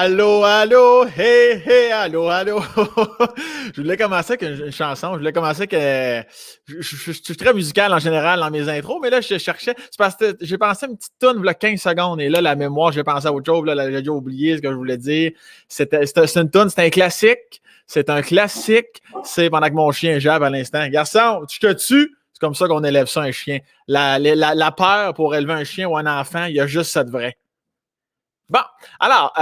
Allô, allô, hey, hey, allô, allô. Je voulais commencer avec une chanson. Je voulais commencer avec. Je suis très musical en général dans mes intros, mais là, je cherchais. C'est parce que j'ai pensé à une petite toune, là, 15 secondes. Et là, la mémoire, j'ai pensé à autre chose. Là, j'ai déjà oublié ce que je voulais dire. C'est une toune, c'est un classique. C'est un classique. C'est pendant que mon chien jappe à l'instant. Garçon, tu te tues. C'est comme ça qu'on élève ça, un chien. La peur pour élever un chien ou un enfant, il y a juste ça de vrai. Bon, alors,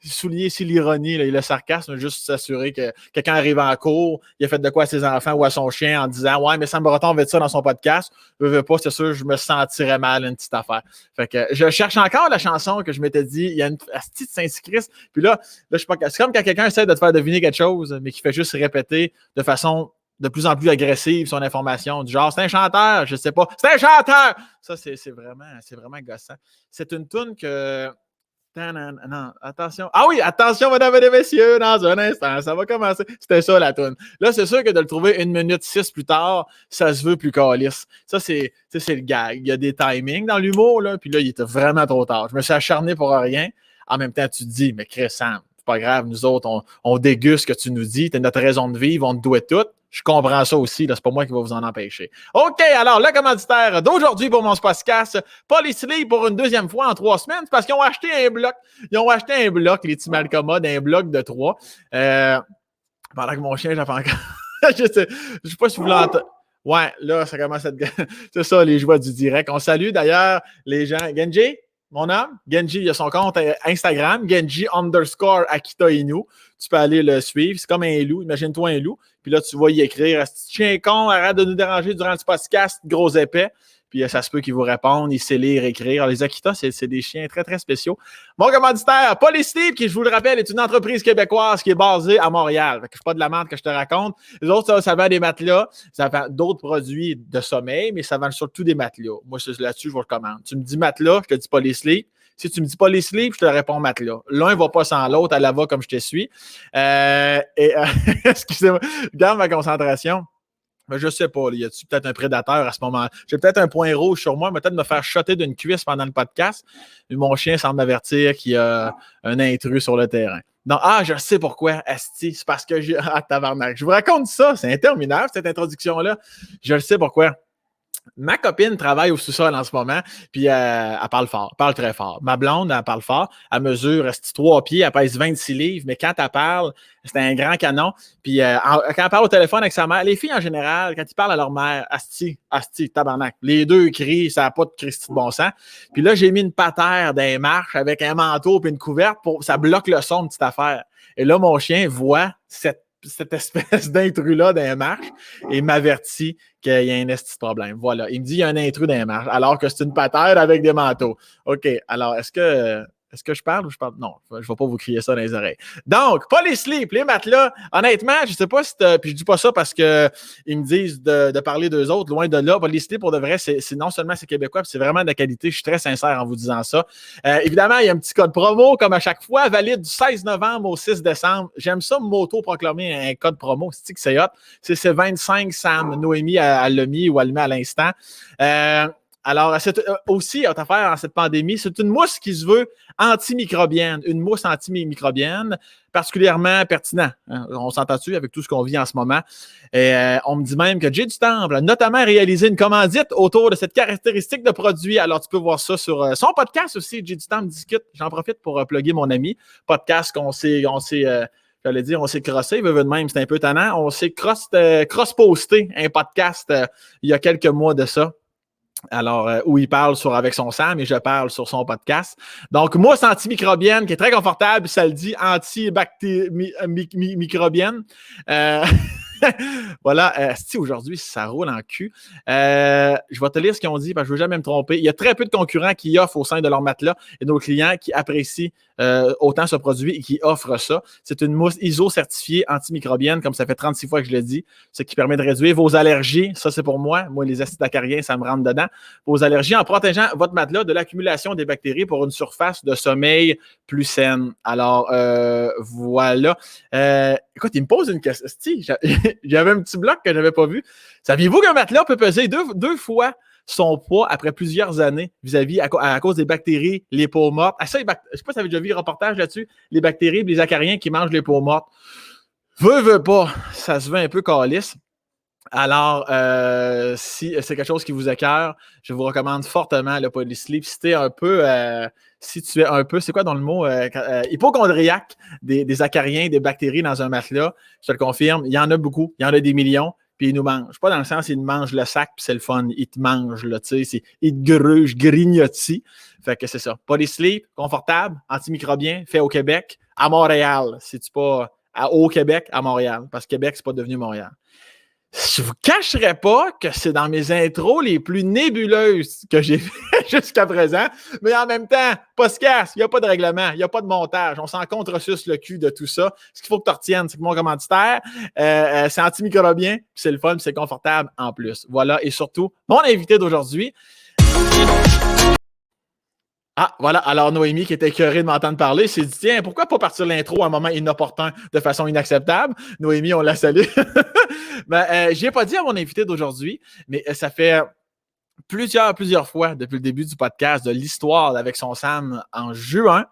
souligner ici l'ironie et le sarcasme, juste s'assurer que quelqu'un arrive en cours, il a fait de quoi à ses enfants ou à son chien en disant « Ouais, mais Sam Breton veut dire ça dans son podcast. » Je veux pas, c'est sûr, je me sentirais mal, une petite affaire. Fait que je cherche encore la chanson que je m'étais dit, il y a une petite Saint-Christ. Puis là, je sais pas, c'est comme quand quelqu'un essaie de te faire deviner quelque chose, mais qui fait juste répéter de façon de plus en plus agressive son information, du genre, c'est un chanteur, je sais pas, c'est un chanteur! Ça, c'est vraiment gossant. C'est une toune que. Non, attention. Ah oui, attention, mesdames et messieurs, dans un instant, ça va commencer. C'était ça, la toune. Là, c'est sûr que de le trouver 1 minute 6 plus tard, ça se veut plus calisse. Ça, c'est le gag. Il y a des timings dans l'humour, là, puis là, il était vraiment trop tard. Je me suis acharné pour rien. En même temps, tu te dis, mais Chris, Sam, c'est pas grave, nous autres, on déguste ce que tu nous dis, t'es notre raison de vivre, on te doit tout. Je comprends ça aussi, là, c'est pas moi qui va vous en empêcher. OK, alors, le commanditaire d'aujourd'hui pour mon podcast, Polysleep pour une deuxième fois en 3 semaines, c'est parce qu'ils ont acheté un bloc. Ils ont acheté un bloc, les petits malcommodes, un bloc de 3. Pendant que mon chien, j'ai fait encore. Je sais pas si vous l'entendez. Ouais, là, ça commence à être. C'est ça, les joies du direct. On salue d'ailleurs les gens. Genji, mon homme, Genji, il a son compte Instagram, Genji_Akita Inu. Tu peux aller le suivre. C'est comme un loup. Imagine-toi un loup. Puis là, tu vas y écrire « Chien con, arrête de nous déranger durant ce podcast, gros épais. » Puis ça se peut qu'ils vous répondent, ils savent lire, écrire. Alors, les Akita, c'est des chiens très, très spéciaux. Mon commanditaire, Polysleep, qui, je vous le rappelle, est une entreprise québécoise qui est basée à Montréal. Fait que c'est pas de la merde que je te raconte. Les autres, ça vend des matelas, ça vend d'autres produits de sommeil, mais ça vend surtout des matelas. Moi, là-dessus, je vous recommande. Tu me dis matelas, je te dis Polysleep. Si tu me dis Polysleep, je te réponds matelas. L'un ne va pas sans l'autre, à la va comme je te suis. Excusez-moi, garde ma concentration. Mais je sais pas, y a-tu peut-être un prédateur à ce moment-là? J'ai peut-être un point rouge sur moi, peut-être me faire shotter d'une cuisse pendant le podcast. Mais mon chien semble m'avertir qu'il y a un intrus sur le terrain. Donc, je sais pourquoi, asti, c'est parce que j'ai. Ah, tabarnak. Je vous raconte ça, c'est interminable, cette introduction-là. Je le sais pourquoi. Ma copine travaille au sous-sol en ce moment, puis elle parle fort, parle très fort. Ma blonde, elle parle fort, elle mesure 3 pieds, elle pèse 26 livres, mais quand elle parle, c'est un grand canon. Puis quand elle parle au téléphone avec sa mère, les filles en général, quand ils parlent à leur mère, asti, tabarnak, les deux crient, ça n'a pas de Christy de bon sens. Puis là, j'ai mis une patère dans les marches avec un manteau et une couverte, ça bloque le son de petite affaire. Et là, mon chien voit cette espèce d'intrus-là dans les marches et m'avertit qu'il y a un esti de problème. Voilà. Il me dit qu'il y a un intrus dans les marches, alors que c'est une patère avec des manteaux. OK. Alors, est-ce que je parle ou je parle? Non, je ne vais pas vous crier ça dans les oreilles. Donc, Polysleep, les matelas, honnêtement, je ne sais pas si puis je dis pas ça parce qu'ils me disent de parler d'eux autres, loin de là. Polysleep, pour de vrai, c'est non seulement c'est québécois, c'est vraiment de la qualité. Je suis très sincère en vous disant ça. Évidemment, il y a un petit code promo, comme à chaque fois, valide du 16 novembre au 6 décembre. J'aime ça, m'auto-proclamer un code promo. C'est hot. C'est 25 Sam. Noémie a l'a mis ou a le mis à l'instant. Alors, c'est aussi, autre affaire en cette pandémie, c'est une mousse qui se veut antimicrobienne, une mousse antimicrobienne particulièrement pertinent. Hein? On s'entend-tu avec tout ce qu'on vit en ce moment? Et on me dit même que Jay du Temple a notamment réalisé une commandite autour de cette caractéristique de produit. Alors, tu peux voir ça sur son podcast aussi, Jay du Temple discute. J'en profite pour plugger mon ami. Podcast qu'on s'est j'allais dire, on s'est crossé, de même, c'est un peu tannant. On s'est cross-posté un podcast il y a quelques mois de ça. Alors, où il parle avec son Sam et je parle sur son podcast. Donc, mousse antimicrobienne qui est très confortable, ça le dit, anti-microbienne. Voilà, si aujourd'hui, ça roule en cul. Je vais te lire ce qu'ils ont dit parce que je ne veux jamais me tromper. Il y a très peu de concurrents qui offrent au sein de leur matelas et nos clients qui apprécient autant ce produit et qui offrent ça. C'est une mousse ISO certifiée antimicrobienne, comme ça fait 36 fois que je le dis, ce qui permet de réduire vos allergies. Ça, c'est pour moi. Moi, les acides acariens, ça me rentre dedans. Vos allergies en protégeant votre matelas de l'accumulation des bactéries pour une surface de sommeil plus saine. Alors, voilà. Écoute, il me pose une question. J'avais un petit bloc que je n'avais pas vu. Saviez-vous qu'un matelas peut peser deux fois son poids après plusieurs années vis-à-vis à cause des bactéries, les peaux mortes. Ah, ça, je sais pas si tu avais déjà vu un reportage là-dessus, les bactéries et les acariens qui mangent les peaux mortes. Veux pas, ça se veut un peu calisse. Alors, si c'est quelque chose qui vous écoeure, je vous recommande fortement le Polysleep. Si tu es un peu, c'est quoi dans le mot, hypochondriaque des acariens, des bactéries dans un matelas, je te le confirme, il y en a beaucoup, il y en a des millions, puis ils nous mangent. Pas dans le sens, ils nous mangent le sac, puis c'est le fun, ils te mangent, là, tu sais, ils te grugent, grignotis. Fait que c'est ça. Polysleep, confortable, antimicrobien, fait au Québec, à Montréal, si tu pas au Québec, à Montréal, parce que Québec, c'est pas devenu Montréal. Je vous cacherai pas que c'est dans mes intros les plus nébuleuses que j'ai fait jusqu'à présent, mais en même temps, pas se casse, il n'y a pas de règlement, il n'y a pas de montage, on s'en contresuce le cul de tout ça. Ce qu'il faut que tu retiennes, c'est que mon commanditaire, c'est antimicrobien, puis c'est le fun, puis c'est confortable en plus. Voilà, et surtout, mon invité d'aujourd'hui. Ah, voilà. Alors, Noémie, qui était écœurée de m'entendre parler, s'est dit, tiens, pourquoi pas partir l'intro à un moment inopportun de façon inacceptable? Noémie, on la salue. Ben, je n'ai pas dit à mon invité d'aujourd'hui, mais ça fait plusieurs fois depuis le début du podcast de l'histoire avec son Sam en juin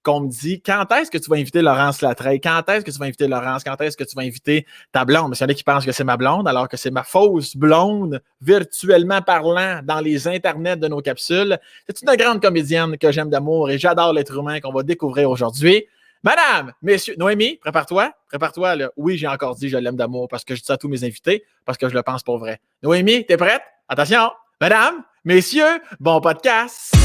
qu'on me dit quand est-ce que tu vas inviter Laurence Latreille? Quand est-ce que tu vas inviter Laurence? Quand est-ce que tu vas inviter ta blonde? Mais il y en a qui pensent que c'est ma blonde, alors que c'est ma fausse blonde, virtuellement parlant, dans les internets de nos capsules. C'est une grande comédienne que j'aime d'amour et j'adore l'être humain qu'on va découvrir aujourd'hui. Madame, messieurs, Noémie, prépare-toi, là. Oui, j'ai encore dit je l'aime d'amour parce que je dis ça à tous mes invités, parce que je le pense pour vrai. Noémie, t'es prête? Attention! Madame, messieurs, bon podcast!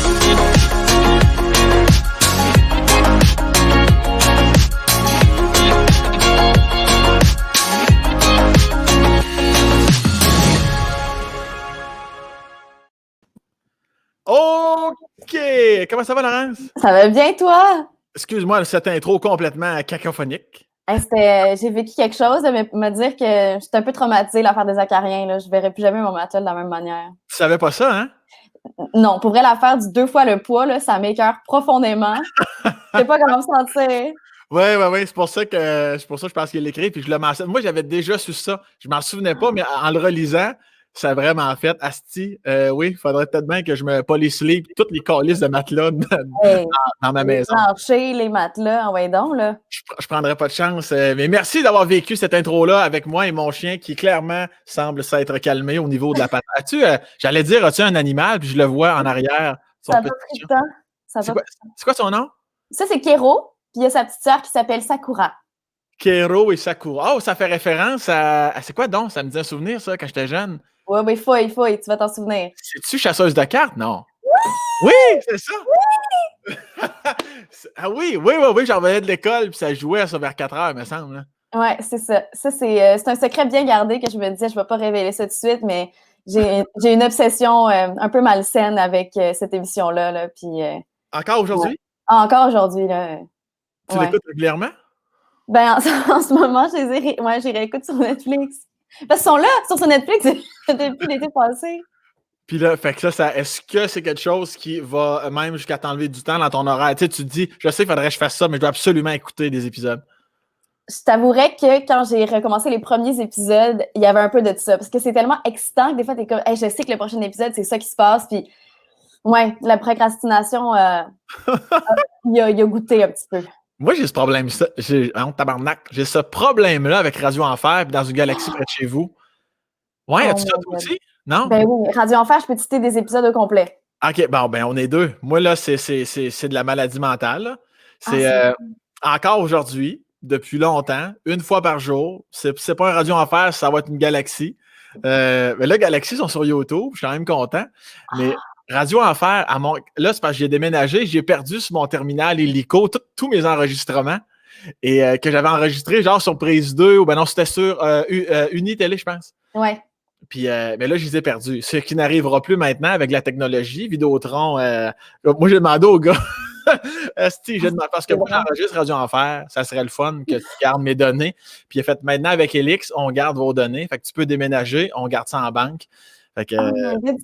OK! Comment ça va, Laurence? Ça va bien, toi? Excuse-moi, cette intro complètement cacophonique. J'ai vécu quelque chose, mais me dire que j'étais un peu traumatisée l'affaire des acariens. Là. Je ne verrai plus jamais mon matelas de la même manière. Tu savais pas ça, hein? Non, pour vrai, l'affaire du 2 fois le poids, là, ça m'écoeure profondément. Je sais pas comment me sentir. Oui. C'est pour ça que je pense qu'il l'écrit, puis je le mentionne. Moi, j'avais déjà su ça. Je m'en souvenais pas, mais en le relisant, ça a vraiment fait. Asti, oui, il faudrait peut-être bien que je me polysleep toutes les calices de matelas dans ma maison. Les planchers, les matelas, ouais donc, là. Je prendrais pas de chance. Mais merci d'avoir vécu cette intro-là avec moi et mon chien qui clairement semble s'être calmé au niveau de la patate. J'allais dire, as-tu un animal? Puis je le vois en arrière. Ça n'a pas pris de temps. C'est quoi son nom? Ça, c'est Kéro. Puis il y a sa petite sœur qui s'appelle Sakura. Kéro et Sakura. Oh, ça fait référence à c'est quoi donc? Ça me dit un souvenir, ça, quand j'étais jeune. Oui, mais il faut, tu vas t'en souvenir. C'est-tu chasseuse de cartes? Non. Oui, c'est ça. Oui! Ah oui, j'en revenais de l'école, puis ça jouait à ça vers 4 heures, il me semble. Oui, c'est ça. Ça, c'est un secret bien gardé que je me disais, je ne vais pas révéler ça tout de suite, mais j'ai une obsession un peu malsaine avec cette émission-là. Là, puis, encore aujourd'hui? Ouais. Encore aujourd'hui, là. Tu l'écoutes régulièrement? Ben, en ce moment, je les réécoute sur Netflix. Parce qu'ils sont là, sur Netflix, depuis l'été passé. Puis là, fait que ça, est-ce que c'est quelque chose qui va même jusqu'à t'enlever du temps dans ton horaire? Tu sais, tu te dis, je sais, il faudrait que je fasse ça, mais je dois absolument écouter des épisodes. Je t'avouerais que quand j'ai recommencé les premiers épisodes, il y avait un peu de ça. Parce que c'est tellement excitant que des fois, t'es comme, hey, je sais que le prochain épisode, c'est ça qui se passe. Puis, ouais, la procrastination, il a goûté un petit peu. Moi, j'ai ce problème, tabarnak. J'ai ce problème-là avec Radio Enfer, puis dans une galaxie près de chez vous. Ouais, as-tu ça toi aussi? Non? Ben oui, Radio Enfer, je peux te citer des épisodes au complet. OK, bon, ben on est deux. Moi, là, c'est de la maladie mentale. Là. C'est encore aujourd'hui, depuis longtemps, une fois par jour. C'est pas un Radio Enfer, ça va être une galaxie. Mais là, Galaxy sont sur YouTube, je suis quand même content. Mais Radio Enfer, là, c'est parce que j'ai déménagé, j'ai perdu sur mon terminal illico tous mes enregistrements. Et que j'avais enregistré genre sur Prise 2, ou ben non, c'était sur Unitélé, je pense. Ouais. Puis, mais là, je les ai perdus. Ce qui n'arrivera plus maintenant avec la technologie. Vidéotron, moi, j'ai demandé au gars, parce que moi, j'enregistre Radio Enfer, ça serait le fun que tu gardes mes données. Puis, il a fait maintenant avec Elix, on garde vos données. Fait que tu peux déménager, on garde ça en banque. Fait que,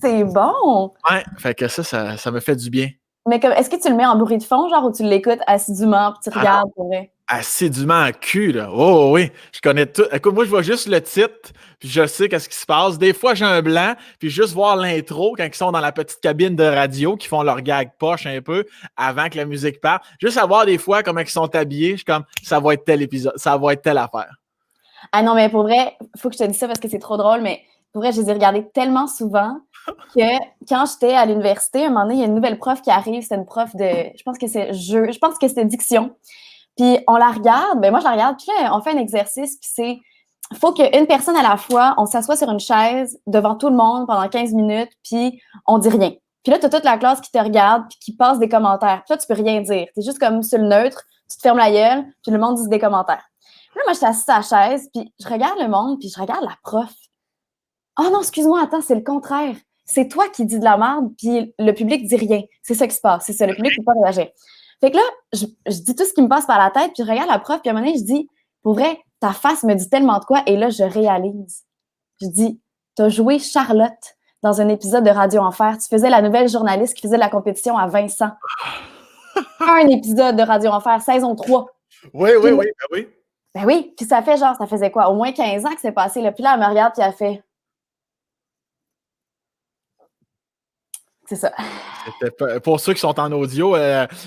c'est bon! Ouais, fait que ça me fait du bien. Mais est-ce que tu le mets en bruit de fond, genre, ou tu l'écoutes assidûment, puis tu regardes pour vrai? assidûment en cul, là. Oh oui, je connais tout. Écoute, moi, je vois juste le titre, puis je sais qu'est-ce qui se passe. Des fois, j'ai un blanc, puis juste voir l'intro quand ils sont dans la petite cabine de radio, qui font leur gag poche un peu avant que la musique parte. Juste savoir des fois comment ils sont habillés, je suis comme, ça va être tel épisode, ça va être telle affaire. Ah non, mais pour vrai, il faut que je te dise ça parce que c'est trop drôle, mais pour vrai, je les ai regardés tellement souvent que quand j'étais à l'université, à un moment donné, il y a une nouvelle prof qui arrive, c'est une prof de, je pense que c'est je pense que c'était diction. Puis on la regarde, ben moi je la regarde, puis là, on fait un exercice, puis c'est, il faut qu'une personne à la fois, on s'assoit sur une chaise devant tout le monde pendant 15 minutes, puis on dit rien. Puis là, tu as toute la classe qui te regarde, puis qui passe des commentaires. Puis là, tu peux rien dire. Tu es juste comme sur le neutre, tu te fermes la gueule, puis le monde dit des commentaires. Puis là, moi, je suis assise à la chaise, puis je regarde le monde, puis je regarde la prof. Oh non, excuse-moi, attends, c'est le contraire. C'est toi qui dis de la merde, puis le public dit rien. C'est ça qui se passe. C'est ça, le public ne peut pas réagir. Fait que là, je dis tout ce qui me passe par la tête, puis je regarde la prof, puis à un moment donné, je dis, pour vrai, ta face me dit tellement de quoi, et là, je réalise. Je dis, t'as joué Charlotte dans un épisode de Radio Enfer. Tu faisais la nouvelle journaliste qui faisait de la compétition à Vincent. Un épisode de Radio Enfer, saison 3. Oui, oui, oui, ben oui. Ben oui, puis ça fait genre, ça faisait quoi? Au moins 15 ans que c'est passé, là. Puis là, elle me regarde, puis elle fait... C'est ça. Pour ceux qui sont en audio,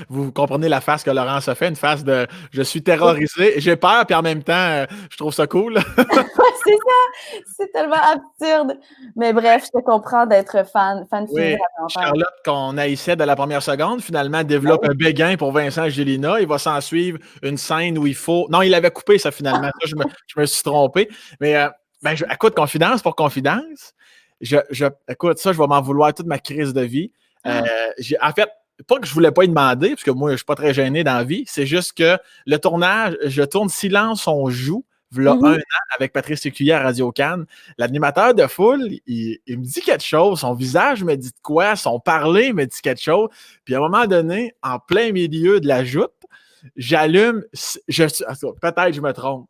vous comprenez la face que Laurence a fait, une face de « je suis terrorisé, j'ai peur, puis en même temps, je trouve ça cool ». C'est ça! C'est tellement absurde. Mais bref, je te comprends d'être fan Oui, Charlotte, qu'on haïssait de la première seconde, finalement développe un béguin pour Vincent Gélina. Il va s'en suivre une scène où il faut... Non, il avait coupé ça finalement. Ça, je me suis trompé. Mais écoute, confidence pour confidence. Écoute, ça, je vais m'en vouloir toute ma crise de vie. En fait, pas que je voulais pas y demander, parce que moi, je suis pas très gêné dans la vie. C'est juste que le tournage, je tourne Silence, on joue, v'là un an, avec Patrice Lécuyer à Radio-Can. L'animateur de foule, il me dit quelque chose, son visage me dit de quoi, son parler me dit quelque chose. Puis à un moment donné, en plein milieu de la joute, j'allume, peut-être je me trompe,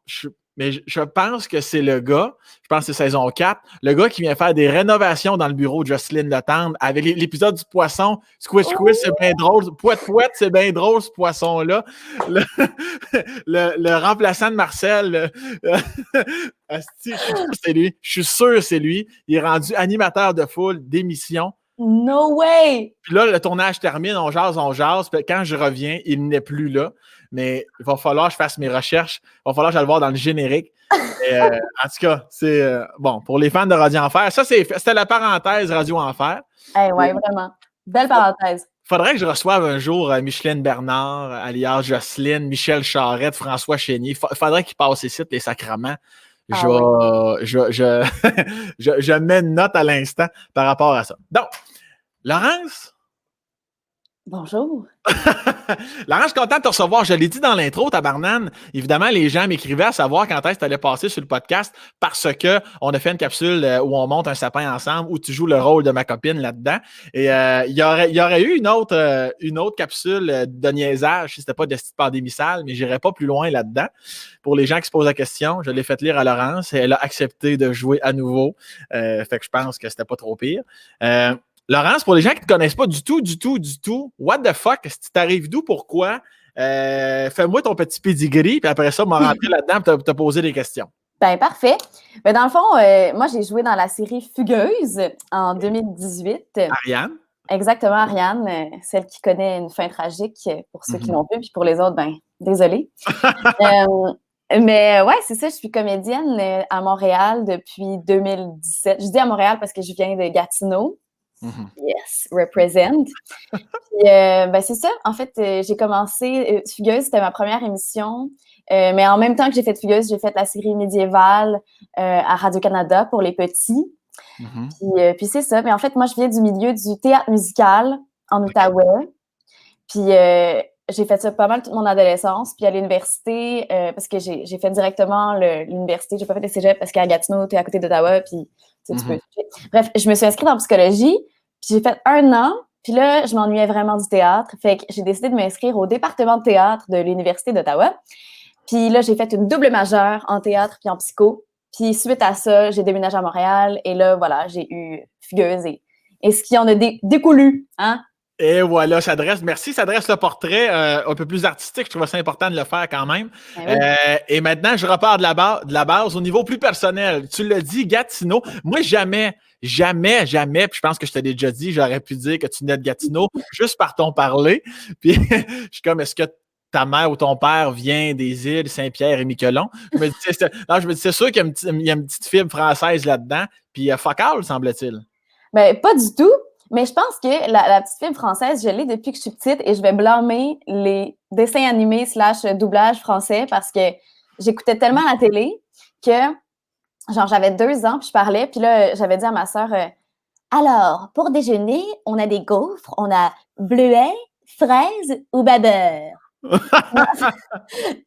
mais je pense que c'est le gars, je pense que c'est saison 4, le gars qui vient faire des rénovations dans le bureau de Jocelyne Letendre avec l'épisode du poisson. Squish Squish, c'est bien drôle. Pouette Pouette, c'est bien drôle, ce poisson-là. Le remplaçant de Marcel, asti, je suis sûr que c'est lui. Je suis sûr que c'est lui. Il est rendu animateur de foule d'émission. No way! Puis là, le tournage termine, on jase. Puis quand je reviens, il n'est plus là. Mais il va falloir que je fasse mes recherches. Il va falloir que j'aille le voir dans le générique. Et, en tout cas, c'est bon, pour les fans de Radio Enfer, ça, c'était la parenthèse Radio Enfer. Ouais, vraiment. Belle parenthèse. Faudrait que je reçoive un jour Micheline Bernard, alias Jocelyne, Michel Charette, François Chénier. Faudrait qu'ils passent ici, les sacrements. Je mets une note à l'instant par rapport à ça. Donc, Laurence? Bonjour. Laurence, je suis content de te recevoir. Je l'ai dit dans l'intro, tabarnane. Évidemment, les gens m'écrivaient à savoir quand est-ce que tu allais passer sur le podcast parce qu'on a fait une capsule où on monte un sapin ensemble, où tu joues le rôle de ma copine là-dedans. Et il y aurait eu une autre capsule de niaisage si c'était pas de style pandémissal, mais j'irai pas plus loin là-dedans. Pour les gens qui se posent la question, je l'ai fait lire à Laurence et elle a accepté de jouer à nouveau. Fait que je pense que c'était pas trop pire. Laurence, pour les gens qui ne te connaissent pas du tout, what the fuck, si tu t'arrives d'où, pourquoi? Fais-moi ton petit pedigree, puis après ça, m'en rentrer là-dedans pour te poser des questions. Ben parfait. Ben, dans le fond, moi, j'ai joué dans la série Fugueuse en 2018. Ariane? Exactement, Ariane, celle qui connaît une fin tragique pour ceux qui l'ont vu, puis pour les autres, ben désolée. Mais ouais, c'est ça, je suis comédienne à Montréal depuis 2017. Je dis à Montréal parce que je viens de Gatineau. Yes, represent. Puis, ben c'est ça. En fait, j'ai commencé Fugueuse, c'était ma première émission. Mais en même temps que j'ai fait Fugueuse, j'ai fait la série médiévale à Radio-Canada pour les petits. Puis c'est ça. Mais en fait, moi, je viens du milieu du théâtre musical en Outaouais. Puis j'ai fait ça pas mal toute mon adolescence. Puis à l'université, parce que j'ai fait directement l'université, j'ai pas fait le cégep parce qu'à Gatineau, t'es à côté d'Ottawa, puis tu peux... Bref, je me suis inscrite en psychologie, puis j'ai fait 1 an, puis là, je m'ennuyais vraiment du théâtre. Fait que j'ai décidé de m'inscrire au département de théâtre de l'Université d'Ottawa. Puis là, j'ai fait une double majeure en théâtre puis en psycho. Puis suite à ça, j'ai déménagé à Montréal, et là, voilà, j'ai eu Fugueuse et ce qui en a découlu, hein? Et voilà, merci, ça dresse le portrait un peu plus artistique. Je trouvais ça important de le faire quand même. Ben oui. Et maintenant, je repars de la base au niveau plus personnel. Tu l'as dit, Gatineau. Moi, jamais, puis je pense que je t'ai déjà dit, j'aurais pu dire que tu venais de Gatineau juste par ton parler. Puis je suis comme, est-ce que ta mère ou ton père vient des îles Saint-Pierre et Miquelon? Je me dis, c'est sûr qu'il y a une petite fibre française là-dedans. Puis fuck all, semble-t-il. Ben, pas du tout. Mais je pense que la petite fibre française, je l'ai depuis que je suis petite et je vais blâmer les dessins animés / doublage français parce que j'écoutais tellement la télé que, genre, j'avais 2 ans, puis je parlais, puis là, j'avais dit à ma sœur, alors, pour déjeuner, on a des gaufres, on a bleuets, fraises ou babeur.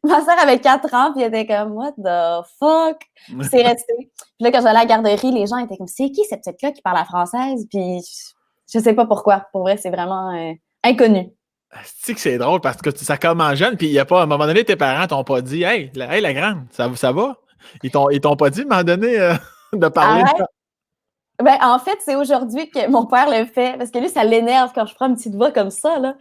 Ma sœur avait 4 ans, puis elle était comme, what the fuck? Puis c'est resté. Puis là, quand j'allais à la garderie, les gens étaient comme, c'est qui cette petite-là qui parle la française? Puis je sais pas pourquoi. Pour vrai, c'est vraiment inconnu. C'est que c'est drôle parce que ça commence jeune, puis il y a pas, à un moment donné, tes parents t'ont pas dit, hey, la grande, ça va? Ils t'ont pas dit, à un moment donné, de parler. Arrête. Ben, en fait, c'est aujourd'hui que mon père le fait, parce que lui, ça l'énerve quand je prends une petite voix comme ça, là.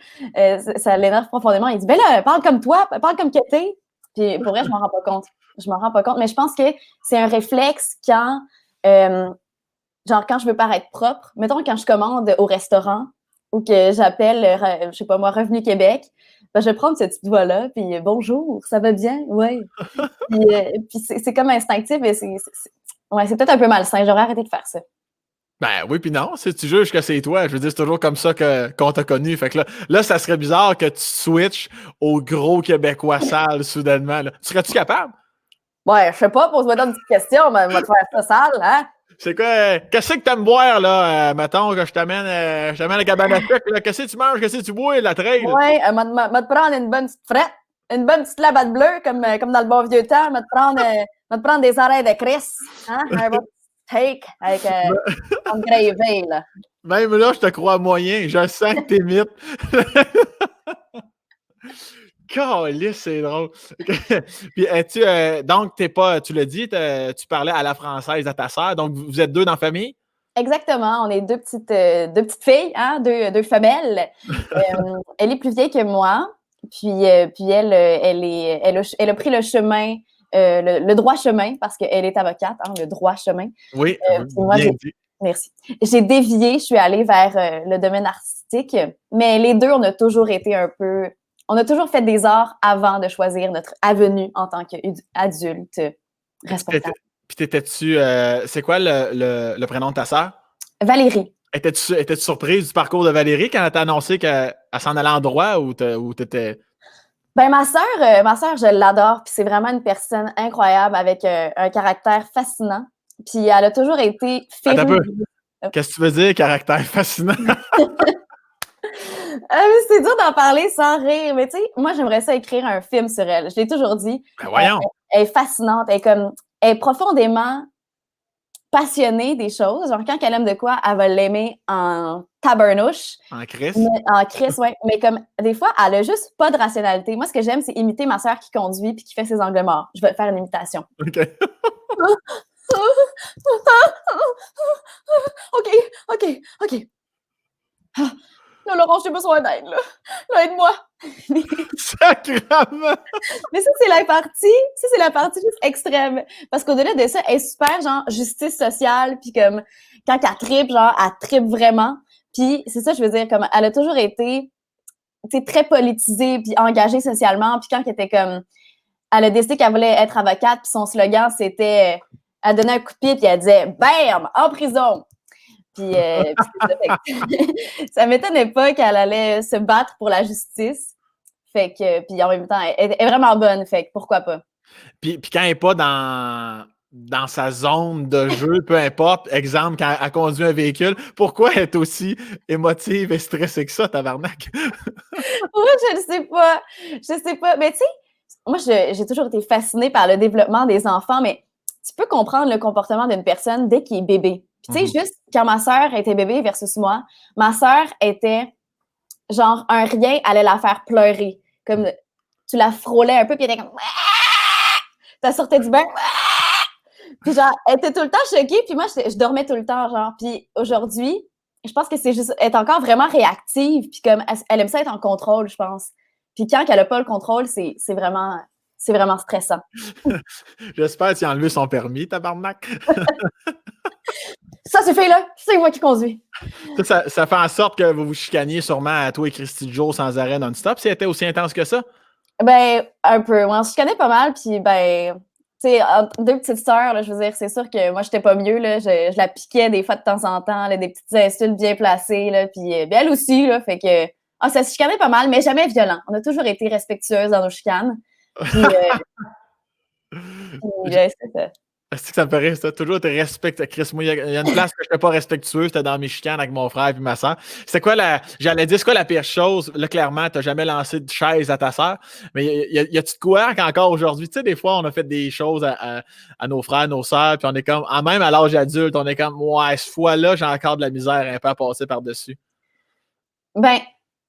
Ça l'énerve profondément. Il dit, ben là, parle comme toi, parle comme que t'es. Puis pour vrai, je m'en rends pas compte. Je m'en rends pas compte. Mais je pense que c'est un réflexe quand, genre, quand je veux paraître propre. Mettons, quand je commande au restaurant ou que j'appelle, je sais pas moi, Revenu Québec, ben, je vais prendre cette petite voix-là, puis bonjour, ça va bien? Ouais. Puis c'est comme instinctif, mais ouais, c'est peut-être un peu malsain. J'aurais arrêté de faire ça. Ben oui, puis non, si tu juges que c'est toi, je veux dire, c'est toujours comme ça qu'on t'a connu. Fait que là, ça serait bizarre que tu switches au gros Québécois sale soudainement. Là. Serais-tu capable? Ouais, je sais pas, pose-moi donc une petite question, mais on va te faire ça sale, hein? C'est quoi? Qu'est-ce que t'aimes boire, là? Mettons que je t'amène à la cabane à sucre, là. Qu'est-ce que tu manges? Qu'est-ce que tu bois, la trail? Ouais, m'a te prendre une bonne petite frette, une bonne petite labatte bleue, comme dans le bon vieux temps, m'a te prendre des oreilles de Chris, hein? Un bon steak avec un gravy, là. Même là, je te crois moyen. Je sens que t'es mythe. Calisse, c'est drôle. Puis, donc, t'es pas, tu l'as dit, tu parlais à la française à ta sœur. Donc, vous êtes deux dans la famille? Exactement, on est deux petites filles, hein, deux femelles. Elle est plus vieille que moi, puis elle a pris le chemin, le droit chemin, parce qu'elle est avocate, hein, le droit chemin. Oui, Puis moi, bien dit. merci. J'ai dévié, je suis allée vers le domaine artistique, mais les deux, on a toujours fait des arts avant de choisir notre avenue en tant qu'adulte responsable. Puis t'étais-tu. C'est quoi le prénom de ta sœur? Valérie. Étais-tu surprise du parcours de Valérie quand elle t'a annoncé qu'elle s'en allait en droit ou t'étais. Ben, ma sœur, je l'adore, puis c'est vraiment une personne incroyable avec un caractère fascinant. Puis elle a toujours été Attends un peu. férue. Qu'est-ce que tu veux dire, caractère fascinant? C'est dur d'en parler sans rire, mais tu sais, moi, j'aimerais ça écrire un film sur elle. Je l'ai toujours dit. Ben voyons. Elle est fascinante. Elle est profondément passionnée des choses. Genre, quand elle aime de quoi, elle va l'aimer en tabarnouche. En Chris. En Chris, oui. Mais comme, des fois, elle a juste pas de rationalité. Moi, ce que j'aime, c'est imiter ma sœur qui conduit puis qui fait ses angles morts. Je vais faire une imitation. OK. OK. Là, Laurent, j'ai besoin d'aide, là. Là, aide-moi. Sacrément! Mais ça, c'est la partie juste extrême. Parce qu'au-delà de ça, elle est super, genre, justice sociale, puis comme, quand elle tripe, genre, elle tripe vraiment. Puis c'est ça, je veux dire, comme, elle a toujours été, tu sais, très politisée, puis engagée socialement, puis quand elle était comme, elle a décidé qu'elle voulait être avocate, puis son slogan, c'était, elle donnait un coup de pied, puis elle disait, bam, en prison. Puis ça m'étonnait pas qu'elle allait se battre pour la justice. Fait que, puis en même temps, elle est vraiment bonne, fait que pourquoi pas. Puis quand elle n'est pas dans sa zone de jeu, peu importe, exemple, quand elle conduit un véhicule, pourquoi elle est aussi émotive et stressée que ça, tabarnak? Moi, je ne sais pas. Je sais pas. Mais tu sais, moi, j'ai toujours été fascinée par le développement des enfants, mais tu peux comprendre le comportement d'une personne dès qu'il est bébé. Puis tu sais, juste quand ma sœur était bébé versus moi, ma sœur était genre un rien allait la faire pleurer. Comme tu la frôlais un peu, puis elle était comme ça sortait du bain. Puis genre, elle était tout le temps choquée, puis moi, je dormais tout le temps, genre. Puis aujourd'hui, je pense que c'est juste être encore vraiment réactive, puis comme elle aime ça être en contrôle, je pense. Puis quand elle n'a pas le contrôle, c'est vraiment stressant. J'espère qu'il a enlevé son permis, tabarnak. Ça suffit, là. C'est moi qui conduis. Ça fait en sorte que vous vous chicaniez sûrement à toi et Christy Joe sans arrêt non-stop. Si elle était aussi intense que ça? Ben, un peu. On se chicanait pas mal, puis ben, tu sais, deux petites sœurs, là, je veux dire, c'est sûr que moi, j'étais pas mieux, là. Je la piquais des fois de temps en temps, là, des petites insultes bien placées, là, puis ben, elle aussi, là, fait que ça se chicanait pas mal, mais jamais violent. On a toujours été respectueuses dans nos chicanes. Puis, c'est ça. Est-ce que ça me paraît, ça? Toujours été respectueux. Chris, moi, il y a une place que je n'étais pas respectueux, c'était dans mes chicanes avec mon frère et ma soeur. C'était quoi j'allais dire, c'est quoi la pire chose? Là, clairement, tu n'as jamais lancé de chaise à ta soeur. Mais y a-tu de quoi qu'encore aujourd'hui? Tu sais, des fois, on a fait des choses à nos frères, nos sœurs, puis on est comme, même à l'âge adulte, on est comme, ouais, cette fois-là, j'ai encore de la misère un peu à passer par-dessus. Ben,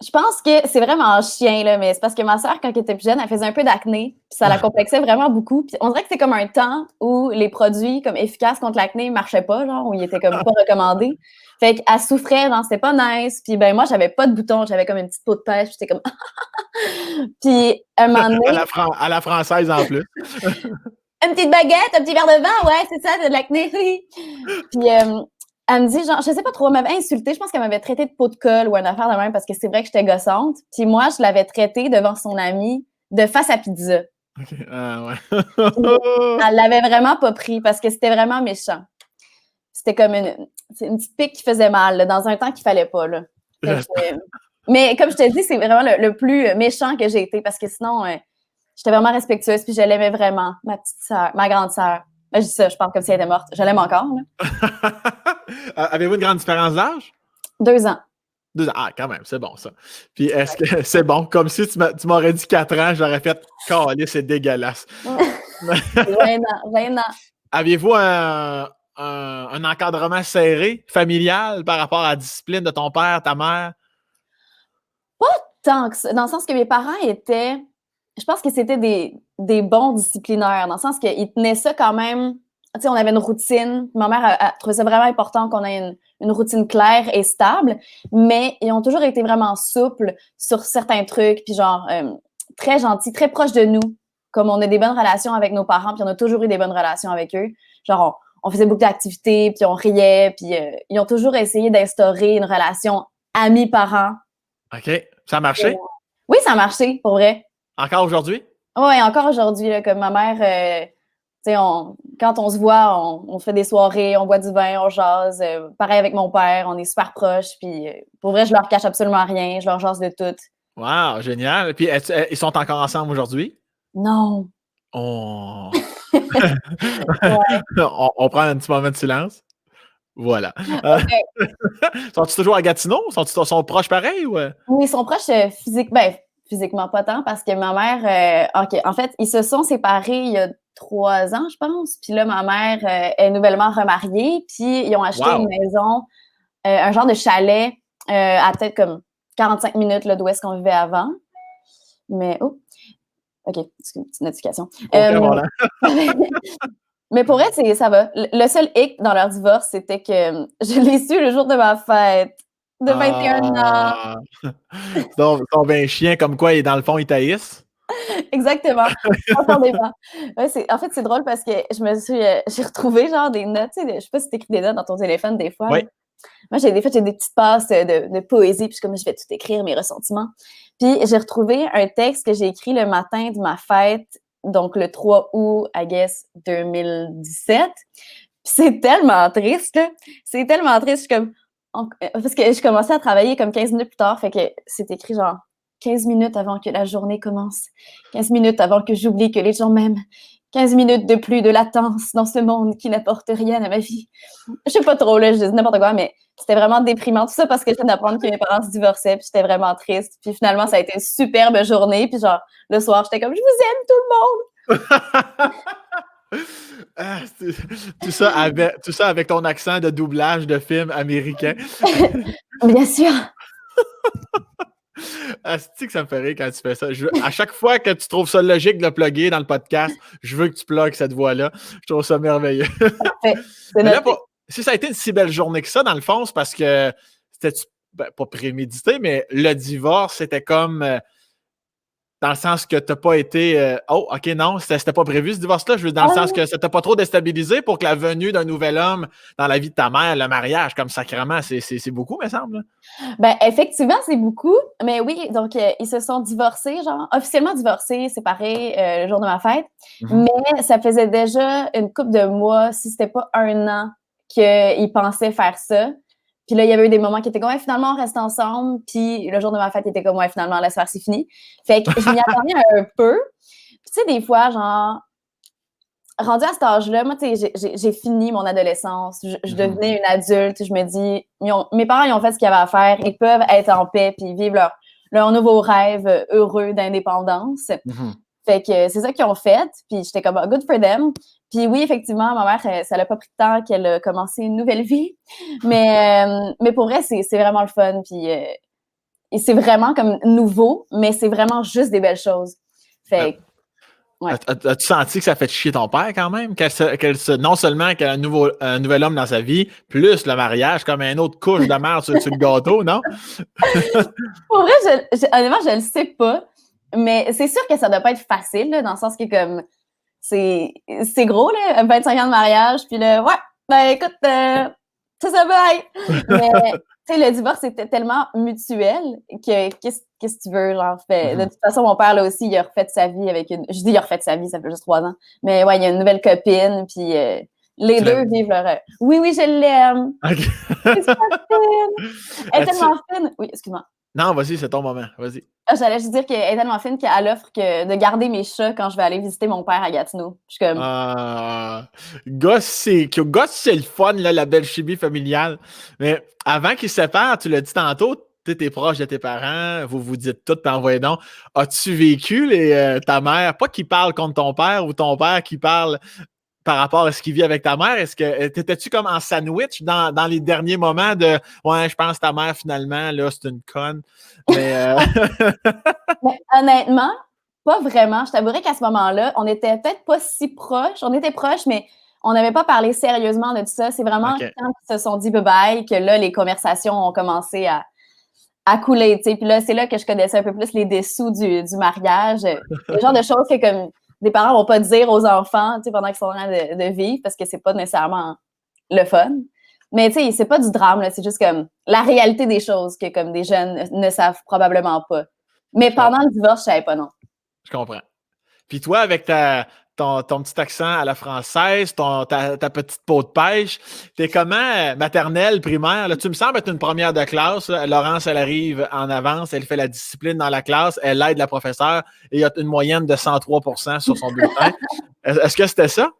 je pense que c'est vraiment chien, là, mais c'est parce que ma sœur, quand elle était plus jeune, elle faisait un peu d'acné, puis ça la complexait vraiment beaucoup. Puis on dirait que c'est comme un temps où les produits comme efficaces contre l'acné ne marchaient pas, genre, où ils étaient comme pas recommandés. Fait qu'elle souffrait, genre, c'était pas nice. Puis ben moi, j'avais pas de boutons, j'avais comme une petite peau de pêche, puis j'étais comme... Puis un moment donné... À la française, en plus. Une petite baguette, un petit verre de vin, ouais, c'est ça, de l'acné, oui. Puis... elle me dit, genre, je sais pas trop, elle m'avait insultée. Je pense qu'elle m'avait traité de peau de colle ou une affaire de même parce que c'est vrai que j'étais gossante. Puis moi, je l'avais traitée devant son amie de face à pizza. Okay. Ah ouais. Elle l'avait vraiment pas pris parce que c'était vraiment méchant. C'était comme une petite pique qui faisait mal, là, dans un temps qu'il fallait pas, là. Mais comme je te dis, c'est vraiment le plus méchant que j'ai été parce que sinon, j'étais vraiment respectueuse puis je l'aimais vraiment, ma petite sœur, ma grande sœur. Ben, je dis ça, je parle comme si elle était morte. Je l'aime encore, là. Avez-vous une grande différence d'âge? 2 ans. 2 ans. Ah, quand même, c'est bon, ça. Puis est-ce que c'est bon? Comme si tu m'aurais dit 4 ans, j'aurais fait « Calé, c'est dégueulasse. » 20 ans. Aviez-vous un encadrement serré, familial, par rapport à la discipline de ton père, ta mère? Pas tant que ça, dans le sens que mes parents étaient... Je pense que c'était des bons disciplinaires, dans le sens qu'ils tenaient ça quand même... Tu sais, on avait une routine. Ma mère a trouvé ça vraiment important qu'on ait une routine claire et stable, mais ils ont toujours été vraiment souples sur certains trucs, puis genre très gentils, très proches de nous. Comme on a des bonnes relations avec nos parents, puis on a toujours eu des bonnes relations avec eux. Genre, on faisait beaucoup d'activités, puis on riait, puis ils ont toujours essayé d'instaurer une relation ami-parent. OK. Ça a marché? Oui, ça a marché, pour vrai. Encore aujourd'hui? Oui, encore aujourd'hui, là, comme ma mère, tu sais, quand on se voit, on fait des soirées, on boit du vin, on jase. Pareil avec mon père, on est super proches. Puis pour vrai, je leur cache absolument rien, je leur jase de tout. Wow, génial. Puis ils sont encore ensemble aujourd'hui? Non. Oh. Ouais. On prend un petit moment de silence. Voilà. Okay. Sont-ils toujours à Gatineau? Sont proches pareils? Ou... Oui, ils sont proches physiquement pas tant, parce que ma mère, OK, en fait, ils se sont séparés il y a 3 ans, je pense. Puis là, ma mère est nouvellement remariée, puis ils ont acheté une maison, un genre de chalet à peut-être comme 45 minutes là, d'où est-ce qu'on vivait avant. Mais, oh, OK, c'est une petite notification. Voilà. Mais pour elle, ça va. Le seul hic dans leur divorce, c'était que je l'ai su le jour de ma fête de 21 ans. C'est bien chien, comme quoi, dans le fond, il taïsse. Exactement. Entendez-moi. Ouais, en fait, c'est drôle parce que j'ai retrouvé genre des notes. Tu sais, je sais pas si tu écris des notes dans ton téléphone des fois. Oui. Moi, j'ai des petites passes de poésie, puis comme je vais tout écrire, mes ressentiments. Puis j'ai retrouvé un texte que j'ai écrit le matin de ma fête, donc le 3 août, I guess, 2017. Puis c'est tellement triste, là. C'est tellement triste. Je suis comme... Parce que je commençais à travailler comme 15 minutes plus tard, fait que c'est écrit genre 15 minutes avant que la journée commence. 15 minutes avant que j'oublie que les gens m'aiment. 15 minutes de plus de latence dans ce monde qui n'apporte rien à ma vie. Je sais pas trop, là, je dis n'importe quoi, mais c'était vraiment déprimant. Tout ça parce que je viens d'apprendre que mes parents se divorçaient, puis j'étais vraiment triste. Puis finalement, ça a été une superbe journée. Puis genre, le soir, j'étais comme « Je vous aime, tout le monde! » Ah, tout ça avec ton accent de doublage de film américain. Bien sûr. Asti que ça me fait rire quand tu fais ça. À chaque fois que tu trouves ça logique de le plugger dans le podcast, je veux que tu plugues cette voix-là. Je trouve ça merveilleux. Parfait. Mais là, si ça a été une si belle journée que ça, dans le fond, c'est parce que c'était pas prémédité, mais le divorce, c'était comme dans le sens que tu n'as pas été oh, OK, non, c'était pas prévu ce divorce-là. Je veux dire, dans le sens que ça t'a pas trop déstabilisé pour que la venue d'un nouvel homme dans la vie de ta mère, le mariage, comme sacrément, c'est beaucoup, me semble. Ben, effectivement, c'est beaucoup. Mais oui, donc, ils se sont divorcés, genre, officiellement divorcés, séparés le jour de ma fête. Mais ça faisait déjà une couple de mois, si c'était pas 1 an, qu'ils pensaient faire ça. Puis là, il y avait eu des moments qui étaient comme, ouais, finalement, on reste ensemble. Puis le jour de ma fête, il était comme, ouais, finalement, laisse faire, c'est fini. Fait que je m'y attendais un peu. Puis tu sais, des fois, genre, rendue à cet âge-là, moi, tu sais, j'ai fini mon adolescence. Je devenais une adulte. Je me dis, mes parents, ils ont fait ce qu'il y avait à faire. Ils peuvent être en paix puis vivre leur nouveau rêve heureux d'indépendance. Fait que c'est ça qu'ils ont fait. Puis j'étais comme, good for them. Puis oui, effectivement, ma mère, ça n'a pas pris de temps qu'elle a commencé une nouvelle vie. Mais pour vrai, c'est vraiment le fun. Puis et c'est vraiment comme nouveau, mais c'est vraiment juste des belles choses. Fait que, ouais. As-tu senti que ça fait chier ton père quand même? Non seulement qu'elle a un nouvel homme dans sa vie, plus le mariage, comme une autre couche de merde sur le gâteau, non? Pour vrai, honnêtement, je le sais pas. Mais c'est sûr que ça doit pas être facile, là, dans le sens que comme c'est gros, là, 25 ans de mariage, puis là, ouais, ben écoute, ça bye! Mais tu sais, le divorce était tellement mutuel que qu'est-ce que tu veux, genre, fait. De toute façon, mon père, là aussi, il a refait sa vie avec je dis il a refait sa vie, ça fait juste 3 ans. Mais ouais, il y a une nouvelle copine, puis les deux vivent leur... Oui, je l'aime! Okay. C'est fine! Elle est tellement fine! Oui, excuse-moi. Non, vas-y, c'est ton moment. Vas-y. J'allais juste dire qu'elle est tellement fine qu'elle offre de garder mes chats quand je vais aller visiter mon père à Gatineau. Je suis comme... Gosse, c'est le fun, là, la belle chimie familiale. Mais avant qu'ils se séparent, tu l'as dit tantôt, tu es proche de tes parents, vous vous dites tout, puis envoyez donc. As-tu vécu ta mère, pas qui parle contre ton père ou ton père qui parle par rapport à ce qu'il vit avec ta mère? Est-ce que t'étais-tu comme en sandwich dans les derniers moments de ouais, je pense que ta mère finalement, là, c'est une conne. Mais, mais honnêtement, pas vraiment. Je t'avouerais qu'à ce moment-là, on était peut-être pas si proches. On était proches, mais on n'avait pas parlé sérieusement de tout ça. C'est vraiment quand ils se sont dit bye-bye que là, les conversations ont commencé à couler. T'sais. Puis là, c'est là que je connaissais un peu plus les dessous du mariage. Le genre de choses que comme des parents vont pas dire aux enfants pendant qu'ils sont en train de vivre parce que c'est pas nécessairement le fun. Mais tu sais, c'est pas du drame, là, c'est juste comme la réalité des choses que comme des jeunes ne savent probablement pas. Mais pendant le divorce, je savais pas, non. Je comprends. Puis toi, avec ton petit accent à la française, ta petite peau de pêche, t'es comment maternelle, primaire? Là, tu me sembles être une première de classe. Là. Laurence, elle arrive en avance, elle fait la discipline dans la classe, elle aide la professeure et il y a une moyenne de 103% sur son bulletin. Est-ce que c'était ça?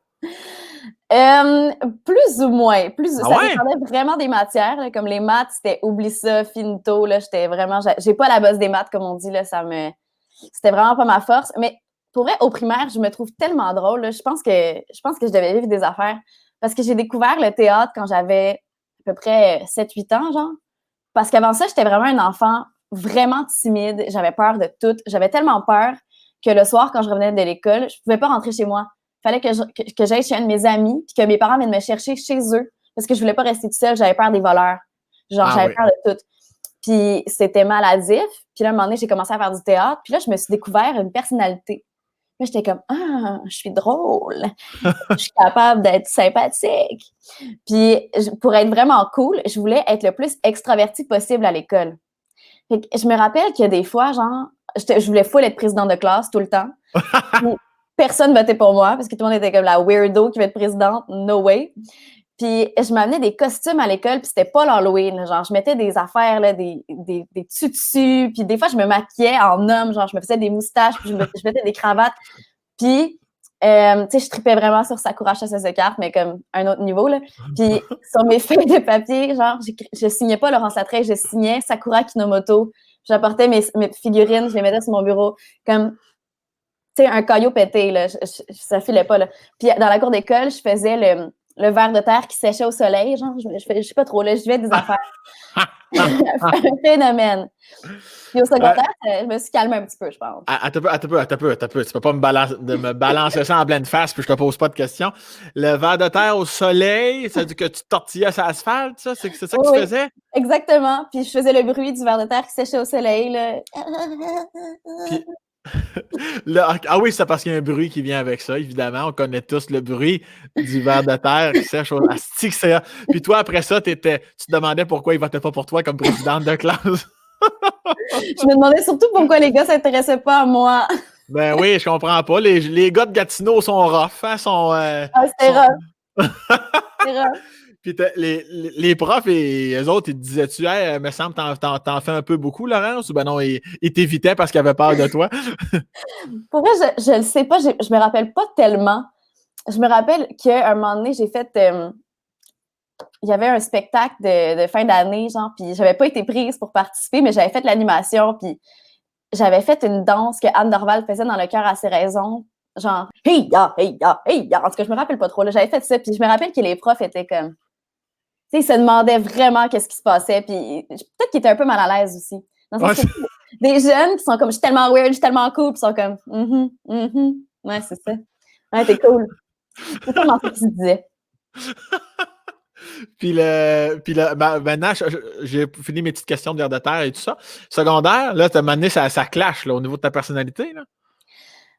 Plus ou moins. Ça ouais? dépendait vraiment des matières. Là, comme les maths, c'était oublie ça, finito. Là, j'étais vraiment... J'ai pas la bosse des maths, comme on dit. Là, c'était vraiment pas ma force. Mais pour vrai, au primaire, je me trouve tellement drôle. Là. Je pense que je devais vivre des affaires. Parce que j'ai découvert le théâtre quand j'avais à peu près 7-8 ans, genre. Parce qu'avant ça, j'étais vraiment un enfant vraiment timide. J'avais peur de tout. J'avais tellement peur que le soir, quand je revenais de l'école, je pouvais pas rentrer chez moi. Il fallait que j'aille chez un de mes amis puis que mes parents viennent me chercher chez eux parce que je voulais pas rester toute seule. J'avais peur des voleurs. Genre, j'avais peur de tout. Puis c'était maladif. Puis là, un moment donné, j'ai commencé à faire du théâtre. Puis là, je me suis découvert une personnalité. Là, j'étais comme, je suis drôle. Je suis capable d'être sympathique. Puis pour être vraiment cool, je voulais être le plus extravertie possible à l'école. Fait que je me rappelle que des fois, genre, je voulais full être présidente de classe tout le temps. Personne votait pour moi parce que tout le monde était comme la weirdo qui va être présidente. No way. Puis je m'amenais des costumes à l'école, puis c'était pas l'Halloween. Là, genre, je mettais des affaires, là, des tutus, puis des fois, je me maquillais en homme. Genre, je me faisais des moustaches, puis je mettais des cravates. Puis, tu sais, je tripais vraiment sur Sakura chasseuse de cartes, mais comme un autre niveau, là. Puis sur mes feuilles de papier, genre, je signais pas Laurence Latreille, je signais Sakura Kinomoto. J'apportais mes figurines, je les mettais sur mon bureau. Comme... tu sais, un caillot pété, là, ça filait pas, là. Puis dans la cour d'école, je faisais le ver de terre qui séchait au soleil, genre, je sais pas trop, là, je vivais des affaires. Un phénomène. Puis au secondaire, je me suis calmée un petit peu, je pense. Attends un peu. Tu peux pas me balancer ça en pleine face puis je te pose pas de questions. Le ver de terre au soleil, ça veut dire que tu tortillais sur l'asphalte, ça? C'est ça que tu faisais? Exactement. Puis je faisais le bruit du ver de terre qui séchait au soleil, là. Puis, ah oui, c'est parce qu'il y a un bruit qui vient avec ça, évidemment. On connaît tous le bruit du ver de terre qui sèche au... Asti que c'est... Puis toi, après ça, tu te demandais pourquoi il votait pas pour toi comme présidente de classe. Je me demandais surtout pourquoi les gars s'intéressaient pas à moi. Ben oui, je comprends pas. Les gars de Gatineau sont rough, hein, c'était rough. C'était rough. Puis les profs et eux autres, ils te disaient-tu, hey, me semble t'en fais un peu beaucoup, Laurence? Ou ben non, ils t'évitaient parce qu'ils avaient peur de toi? Pour vrai, je le sais pas, je me rappelle pas tellement. Je me rappelle qu'à un moment donné, j'ai fait... il y avait un spectacle de fin d'année, genre, puis j'avais pas été prise pour participer, mais j'avais fait l'animation, puis j'avais fait une danse que Anne Dorval faisait dans Le cœur à ses raisons, genre « Hey ya, hey ya, hey ya ». En tout cas, je me rappelle pas trop, là, j'avais fait ça, puis je me rappelle que les profs étaient comme... Tu sais, ils se demandaient vraiment qu'est-ce qui se passait, puis peut-être qu'ils étaient un peu mal à l'aise aussi. Dans le sens que des jeunes qui sont comme « Je suis tellement weird, je suis tellement cool », puis ils sont comme « Ouais, c'est ça. Ouais, t'es cool. » C'est tellement ça qu'ils se disaient. Puis maintenant, j'ai fini mes petites questions de vers de terre et tout ça. Secondaire, là, t'as mené ça clash là, au niveau de ta personnalité, là?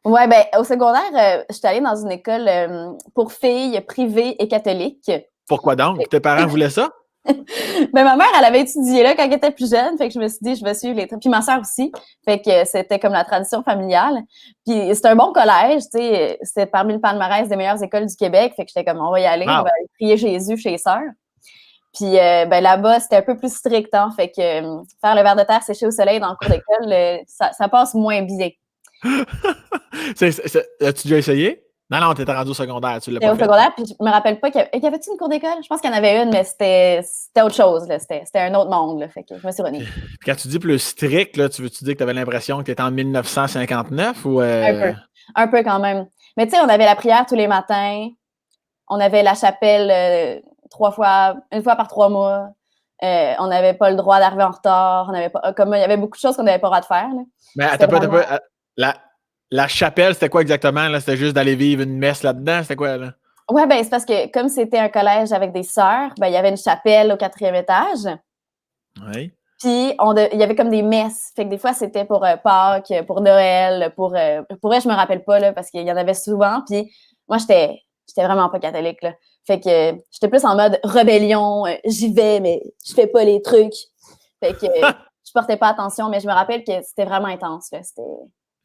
Ouais, ben au secondaire, j'étais allée dans une école pour filles privée et catholique. Pourquoi donc? Tes parents voulaient ça? Ben ma mère, elle avait étudié là quand elle était plus jeune, fait que je me suis dit, je vais suivre les trucs. Puis ma sœur aussi, fait que c'était comme la tradition familiale. Puis c'était un bon collège, tu sais, c'était parmi le palmarès des meilleures écoles du Québec, fait que j'étais comme, on va y aller, on va aller prier Jésus chez les sœurs. Puis ben là-bas, c'était un peu plus strict, hein, fait que faire le ver de terre séché au soleil dans le cours d'école, ça passe moins bien. As-tu déjà essayé? Non, t'étais rendu au secondaire, tu l'as pas fait. Au secondaire, puis je me rappelle pas qu'il y avait-tu une cour d'école? Je pense qu'il y en avait une, mais c'était autre chose, là. C'était un autre monde, là. Fait que je me suis retenue. Puis quand tu dis plus strict, là, tu veux-tu dire que tu avais l'impression que tu étais en 1959 ou... Un peu quand même. Mais tu sais, on avait la prière tous les matins. On avait la chapelle une fois par 3 mois. On n'avait pas le droit d'arriver en retard. Il y avait beaucoup de choses qu'on n'avait pas le droit de faire, là. Mais attends, la chapelle, c'était quoi exactement? Là? C'était juste d'aller vivre une messe là-dedans? C'était quoi, là? Ouais, ben c'est parce que comme c'était un collège avec des sœurs, ben il y avait une chapelle au 4e étage. Oui. Puis il y avait comme des messes. Fait que des fois, c'était pour Pâques, pour Noël, pour vrai, je me rappelle pas, là, parce qu'il y en avait souvent. Puis moi, j'étais vraiment pas catholique, là. Fait que j'étais plus en mode rébellion, j'y vais, mais je fais pas les trucs. Fait que je portais pas attention, mais je me rappelle que c'était vraiment intense, là.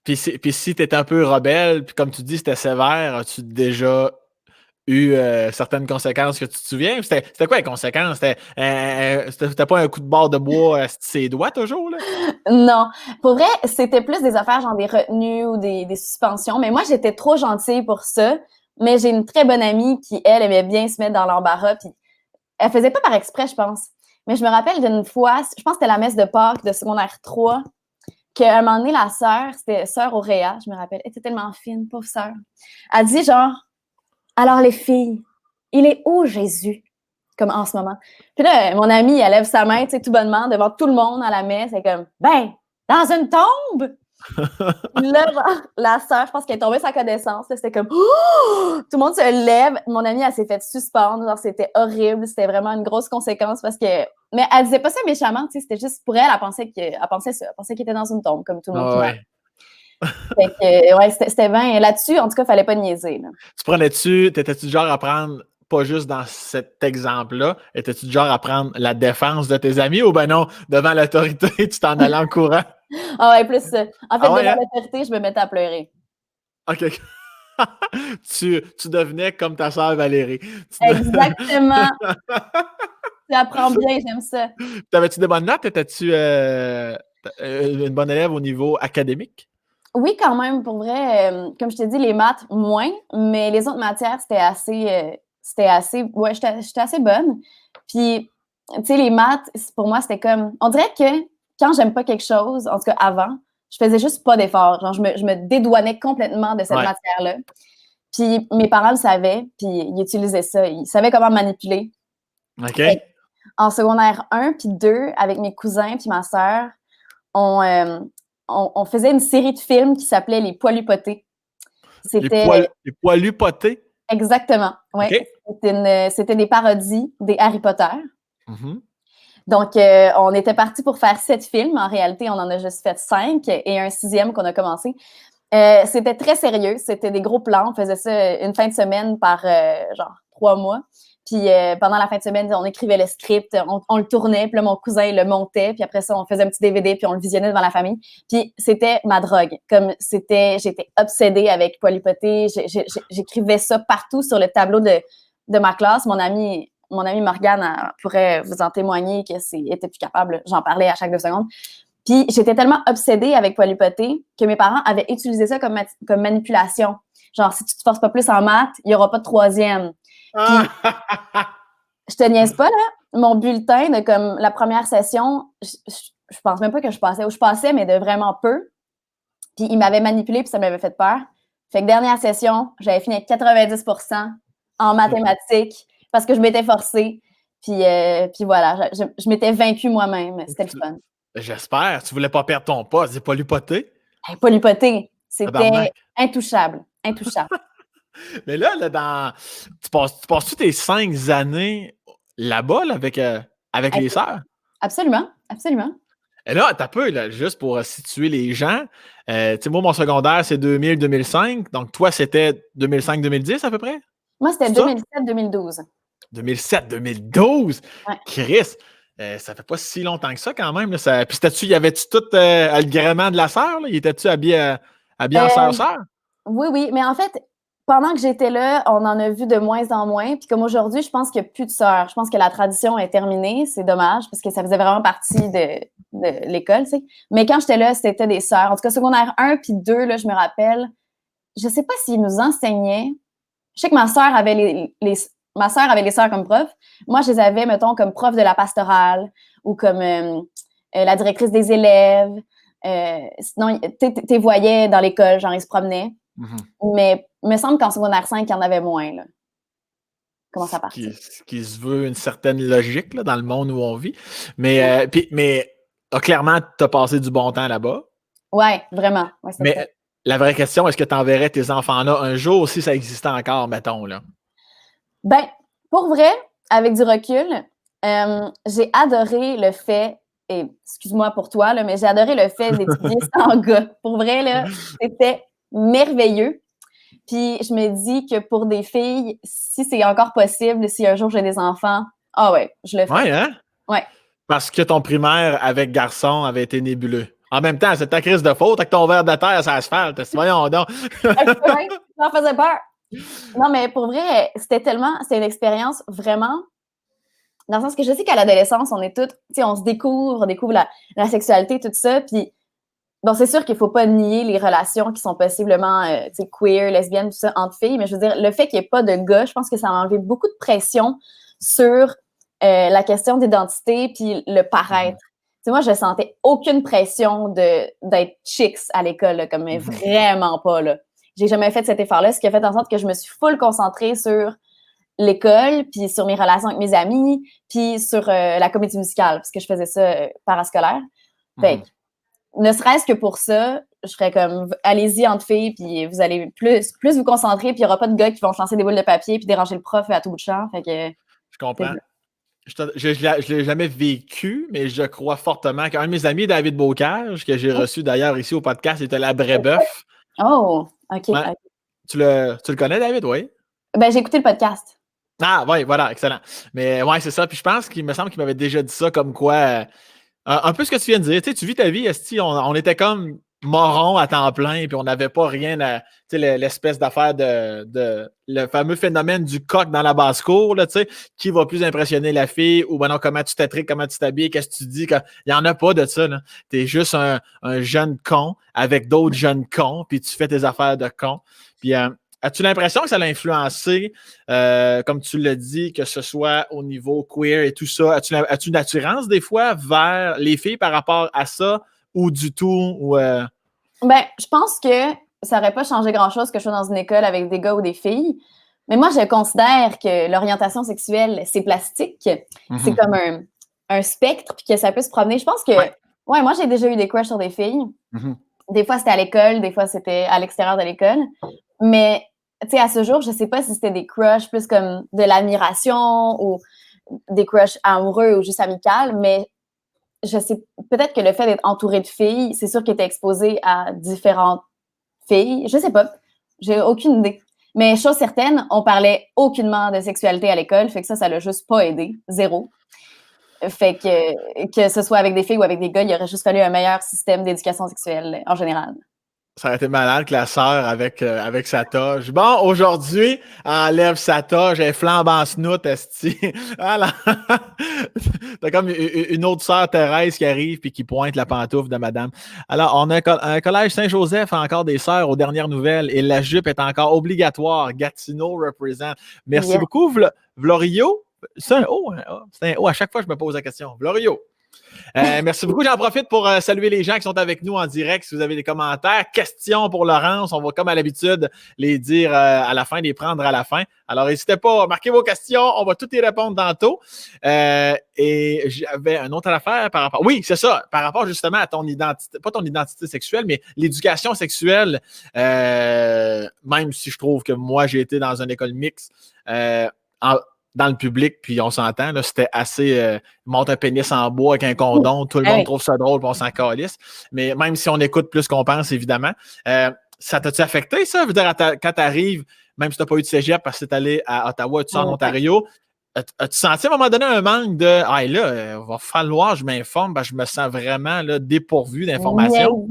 Puis si t'étais un peu rebelle, puis comme tu dis, c'était sévère, as-tu déjà eu certaines conséquences que tu te souviens? C'était quoi les conséquences? C'était pas un coup de barre de bois ses doigts toujours, là? Non. Pour vrai, c'était plus des affaires genre des retenues ou des suspensions. Mais moi, j'étais trop gentille pour ça. Mais j'ai une très bonne amie qui, elle, aimait bien se mettre dans l'embarras. Puis elle faisait pas par exprès, je pense. Mais je me rappelle d'une fois, je pense que c'était la messe de Pâques de secondaire 3, qu'à un moment donné, la sœur, c'était sœur Auréa, je me rappelle, elle était tellement fine, pauvre sœur. Elle dit genre, alors les filles, il est où Jésus? Comme en ce moment. Puis là, mon amie, elle lève sa main, tu sais, tout bonnement, devant tout le monde à la messe, elle est comme, ben, dans une tombe! Là, genre, la sœur, je pense qu'elle est tombée sans connaissance. C'était comme, oh! Tout le monde se lève. Mon amie, elle s'est fait suspendre. Genre, c'était horrible. C'était vraiment une grosse conséquence parce que. Mais elle disait pas ça méchamment, tu sais. C'était juste pour elle, elle pensait ça. Elle pensait qu'il était dans une tombe, comme tout le monde. Ouais. Fait que, ouais, c'était bien. Là-dessus, en tout cas, il fallait pas niaiser. Là. T'étais-tu du genre à prendre, pas juste dans cet exemple-là, étais-tu du genre à prendre la défense de tes amis ou ben non, devant l'autorité, tu t'en allais en courant? Ah ouais, plus ça. En fait, devant l'autorité, je me mettais à pleurer. OK. tu devenais comme ta sœur Valérie. Exactement. Tu apprends bien, j'aime ça. T'avais-tu des bonnes notes? Étais-tu une bonne élève au niveau académique? Oui, quand même, pour vrai. Comme je t'ai dit, les maths, moins, mais les autres matières, c'était assez. Ouais, j'étais assez bonne. Puis, tu sais, les maths, pour moi, c'était comme. On dirait que quand j'aime pas quelque chose, en tout cas avant, je faisais juste pas d'effort. Genre, je me dédouanais complètement de cette matière-là. Puis mes parents le savaient, puis ils utilisaient ça. Ils savaient comment manipuler. OK. En secondaire 1 puis 2, avec mes cousins puis ma sœur, on faisait une série de films qui s'appelait Les Poilus potés. Les poilus potés? Exactement, oui. OK. C'était des parodies des Harry Potter. Mm-hmm. Donc, on était parti pour faire 7 films. En réalité, on en a juste fait 5 et un 6e qu'on a commencé. C'était très sérieux. C'était des gros plans. On faisait ça une fin de semaine par genre 3 mois. Puis pendant la fin de semaine, on écrivait le script, on le tournait, puis là, mon cousin le montait, puis après ça, on faisait un petit DVD, puis on le visionnait devant la famille. Puis c'était ma drogue. J'étais obsédée avec Poilus potés. J'écrivais ça partout sur le tableau de ma classe. Mon amie Morgane pourrait vous en témoigner qu'elle était plus capable. J'en parlais à chaque 2 secondes. Puis j'étais tellement obsédée avec Poilus potés que mes parents avaient utilisé ça comme manipulation. Genre, si tu te forces pas plus en maths, il n'y aura pas de 3e. Puis, je te niaise pas, là. Mon bulletin de comme la première session, je pense même pas que je passais, ou je passais, mais de vraiment peu. Puis, ils m'avaient manipulée, puis ça m'avait fait peur. Fait que dernière session, j'avais fini avec 90% en mathématiques parce que je m'étais forcée. Puis voilà, je m'étais vaincue moi-même. C'était le fun. J'espère. Tu voulais pas perdre ton poste. C'est Poilus potés? Poilus potés, c'était intouchable. Intouchable. Mais là, tu passes-tu tes 5 années là-bas là, avec les sœurs? Absolument, absolument. Et là, t'as peu, là, juste pour situer les gens. Tu sais, moi, mon secondaire, c'est 2000-2005. Donc, toi, c'était 2005-2010 à peu près? Moi, c'était 2007-2012. 2007-2012? Ouais. Chris! Ça fait pas si longtemps que ça, quand même. Là, puis, y avait-tu tout le gréement de la sœur? Il était-tu habillé en sœur-sœur? Oui, mais en fait, pendant que j'étais là, on en a vu de moins en moins. Puis comme aujourd'hui, je pense qu'il n'y a plus de sœurs. Je pense que la tradition est terminée. C'est dommage parce que ça faisait vraiment partie de l'école, tu sais. Mais quand j'étais là, c'était des sœurs. En tout cas, secondaire 1 puis 2, là, je me rappelle. Je sais pas s'ils nous enseignaient. Je sais que ma sœur avait ma sœur avait les sœurs comme prof. Moi, je les avais, mettons, comme prof de la pastorale ou comme la directrice des élèves. Sinon, tu voyais dans l'école, genre, ils se promenaient. Mm-hmm. Mais il me semble qu'en secondaire 5, il y en avait moins, là. Comment ça part? Ce qui se veut une certaine logique là, dans le monde où on vit. Mais clairement, tu as passé du bon temps là-bas. Oui, vraiment. Ouais, mais la vraie question, est-ce que tu enverrais tes enfants là un jour si ça existait encore, mettons, là? Ben, pour vrai, avec du recul, j'ai adoré le fait, et excuse-moi pour toi, là, mais j'ai adoré le fait d'étudier sans gars. Pour vrai, là, c'était merveilleux. Puis je me dis que pour des filles, si c'est encore possible, si un jour j'ai des enfants, je le fais. Ouais, hein? Ouais. Parce que ton primaire avec garçon avait été nébuleux. En même temps, c'est ta crise de faute avec ton verre de terre sur l'asphalte. Voyons donc. Ça faisait peur. Non, mais pour vrai, c'était une expérience vraiment, dans le sens que je sais qu'à l'adolescence, on est toutes, tu sais, on découvre la sexualité, tout ça, puis bon, c'est sûr qu'il ne faut pas nier les relations qui sont possiblement queer, lesbiennes, tout ça, entre filles, mais je veux dire, le fait qu'il n'y ait pas de gars, je pense que ça a enlevé beaucoup de pression sur la question d'identité puis le paraître. Tu sais, moi, je sentais aucune pression d'être chicks à l'école, là, mais vraiment pas, là. J'ai jamais fait cet effort-là, ce qui a fait en sorte que je me suis full concentrée sur l'école, puis sur mes relations avec mes amis, puis sur la comédie musicale, parce que je faisais ça parascolaire. Fait ne serait-ce que pour ça, je serais comme, allez-y entre filles, puis vous allez plus vous concentrer, puis il n'y aura pas de gars qui vont se lancer des boules de papier puis déranger le prof à tout bout de champ. Fait que, je comprends. Je ne l'ai jamais vécu, mais je crois fortement qu'un de mes amis, David Bocage, que j'ai reçu d'ailleurs ici au podcast, était la Brébeuf. Oh, OK. Ouais. Okay. Tu le connais, David, oui? Ben, j'ai écouté le podcast. Ah, oui, voilà, excellent. Mais ouais, c'est ça. Puis je pense qu'il me semble qu'il m'avait déjà dit ça comme quoi. Un peu ce que tu viens de dire. Tu sais, tu vis ta vie, esti, on était comme morons à temps plein, puis on n'avait pas rien à. Tu sais, l'espèce d'affaire le fameux phénomène du coq dans la basse-cour, là, tu sais, qui va plus impressionner la fille, ou ben non, comment tu t'attriques, comment tu t'habilles, qu'est-ce que tu dis. Il n'y en a pas de ça, là. T'es juste un jeune con avec d'autres jeunes cons, puis tu fais tes affaires de con. Puis as-tu l'impression que ça l'a influencé, comme tu l'as dit, que ce soit au niveau queer et tout ça? As-tu une attirance des fois vers les filles par rapport à ça ou du tout? Ou Ben, je pense que ça n'aurait pas changé grand-chose que je sois dans une école avec des gars ou des filles. Mais moi, je considère que l'orientation sexuelle, c'est plastique. C'est comme un spectre, puis que ça peut se promener. Je pense que, ouais, moi, j'ai déjà eu des crushs sur des filles. Des fois, c'était à l'école, des fois, c'était à l'extérieur de l'école. Mais, tu sais, à ce jour, je sais pas si c'était des crushs plus comme de l'admiration ou des crushs amoureux ou juste amicales, mais je sais peut-être que le fait d'être entourée de filles, c'est sûr qu'elle était exposée à différentes filles. Je sais pas. J'ai aucune idée. Mais chose certaine, on parlait aucunement de sexualité à l'école, fait que ça l'a juste pas aidé. Zéro. Fait que ce soit avec des filles ou avec des gars, il aurait juste fallu un meilleur système d'éducation sexuelle en général. Ça aurait été malade que la sœur avec sa toge. Bon, aujourd'hui, elle enlève sa toge, elle flambe en snout, esti. Voilà. T'as comme une autre sœur Thérèse qui arrive puis qui pointe la pantoufle de madame. Alors, on a un collège Saint-Joseph a encore des sœurs aux dernières nouvelles et la jupe est encore obligatoire. Gatineau represent. Merci beaucoup, Vlorio. C'est un O, hein? C'est un O. À chaque fois, je me pose la question. Vlorio. Merci beaucoup. J'en profite pour saluer les gens qui sont avec nous en direct. Si vous avez des commentaires, questions pour Laurence, on va comme à l'habitude les dire à la fin, les prendre à la fin. Alors, n'hésitez pas, marquez vos questions. On va toutes y répondre tantôt. Et j'avais une autre affaire par rapport... Oui, c'est ça. Par rapport justement à ton identité, pas ton identité sexuelle, mais l'éducation sexuelle. Même si je trouve que moi, j'ai été dans une école mixte, dans le public, puis on s'entend, là, c'était assez monte un pénis en bois avec un condom, tout le monde trouve ça drôle, puis on s'en calisse. Mais même si on écoute plus qu'on pense, évidemment, ça t'a-tu affecté, ça? Je veux dire, quand tu arrives, même si tu n'as pas eu de cégep parce que tu es allé à Ottawa, tu sors en Ontario, as-tu senti à un moment donné un manque de « Ah, là, il va falloir que je m'informe, parce que je me sens vraiment là, dépourvu d'informations. »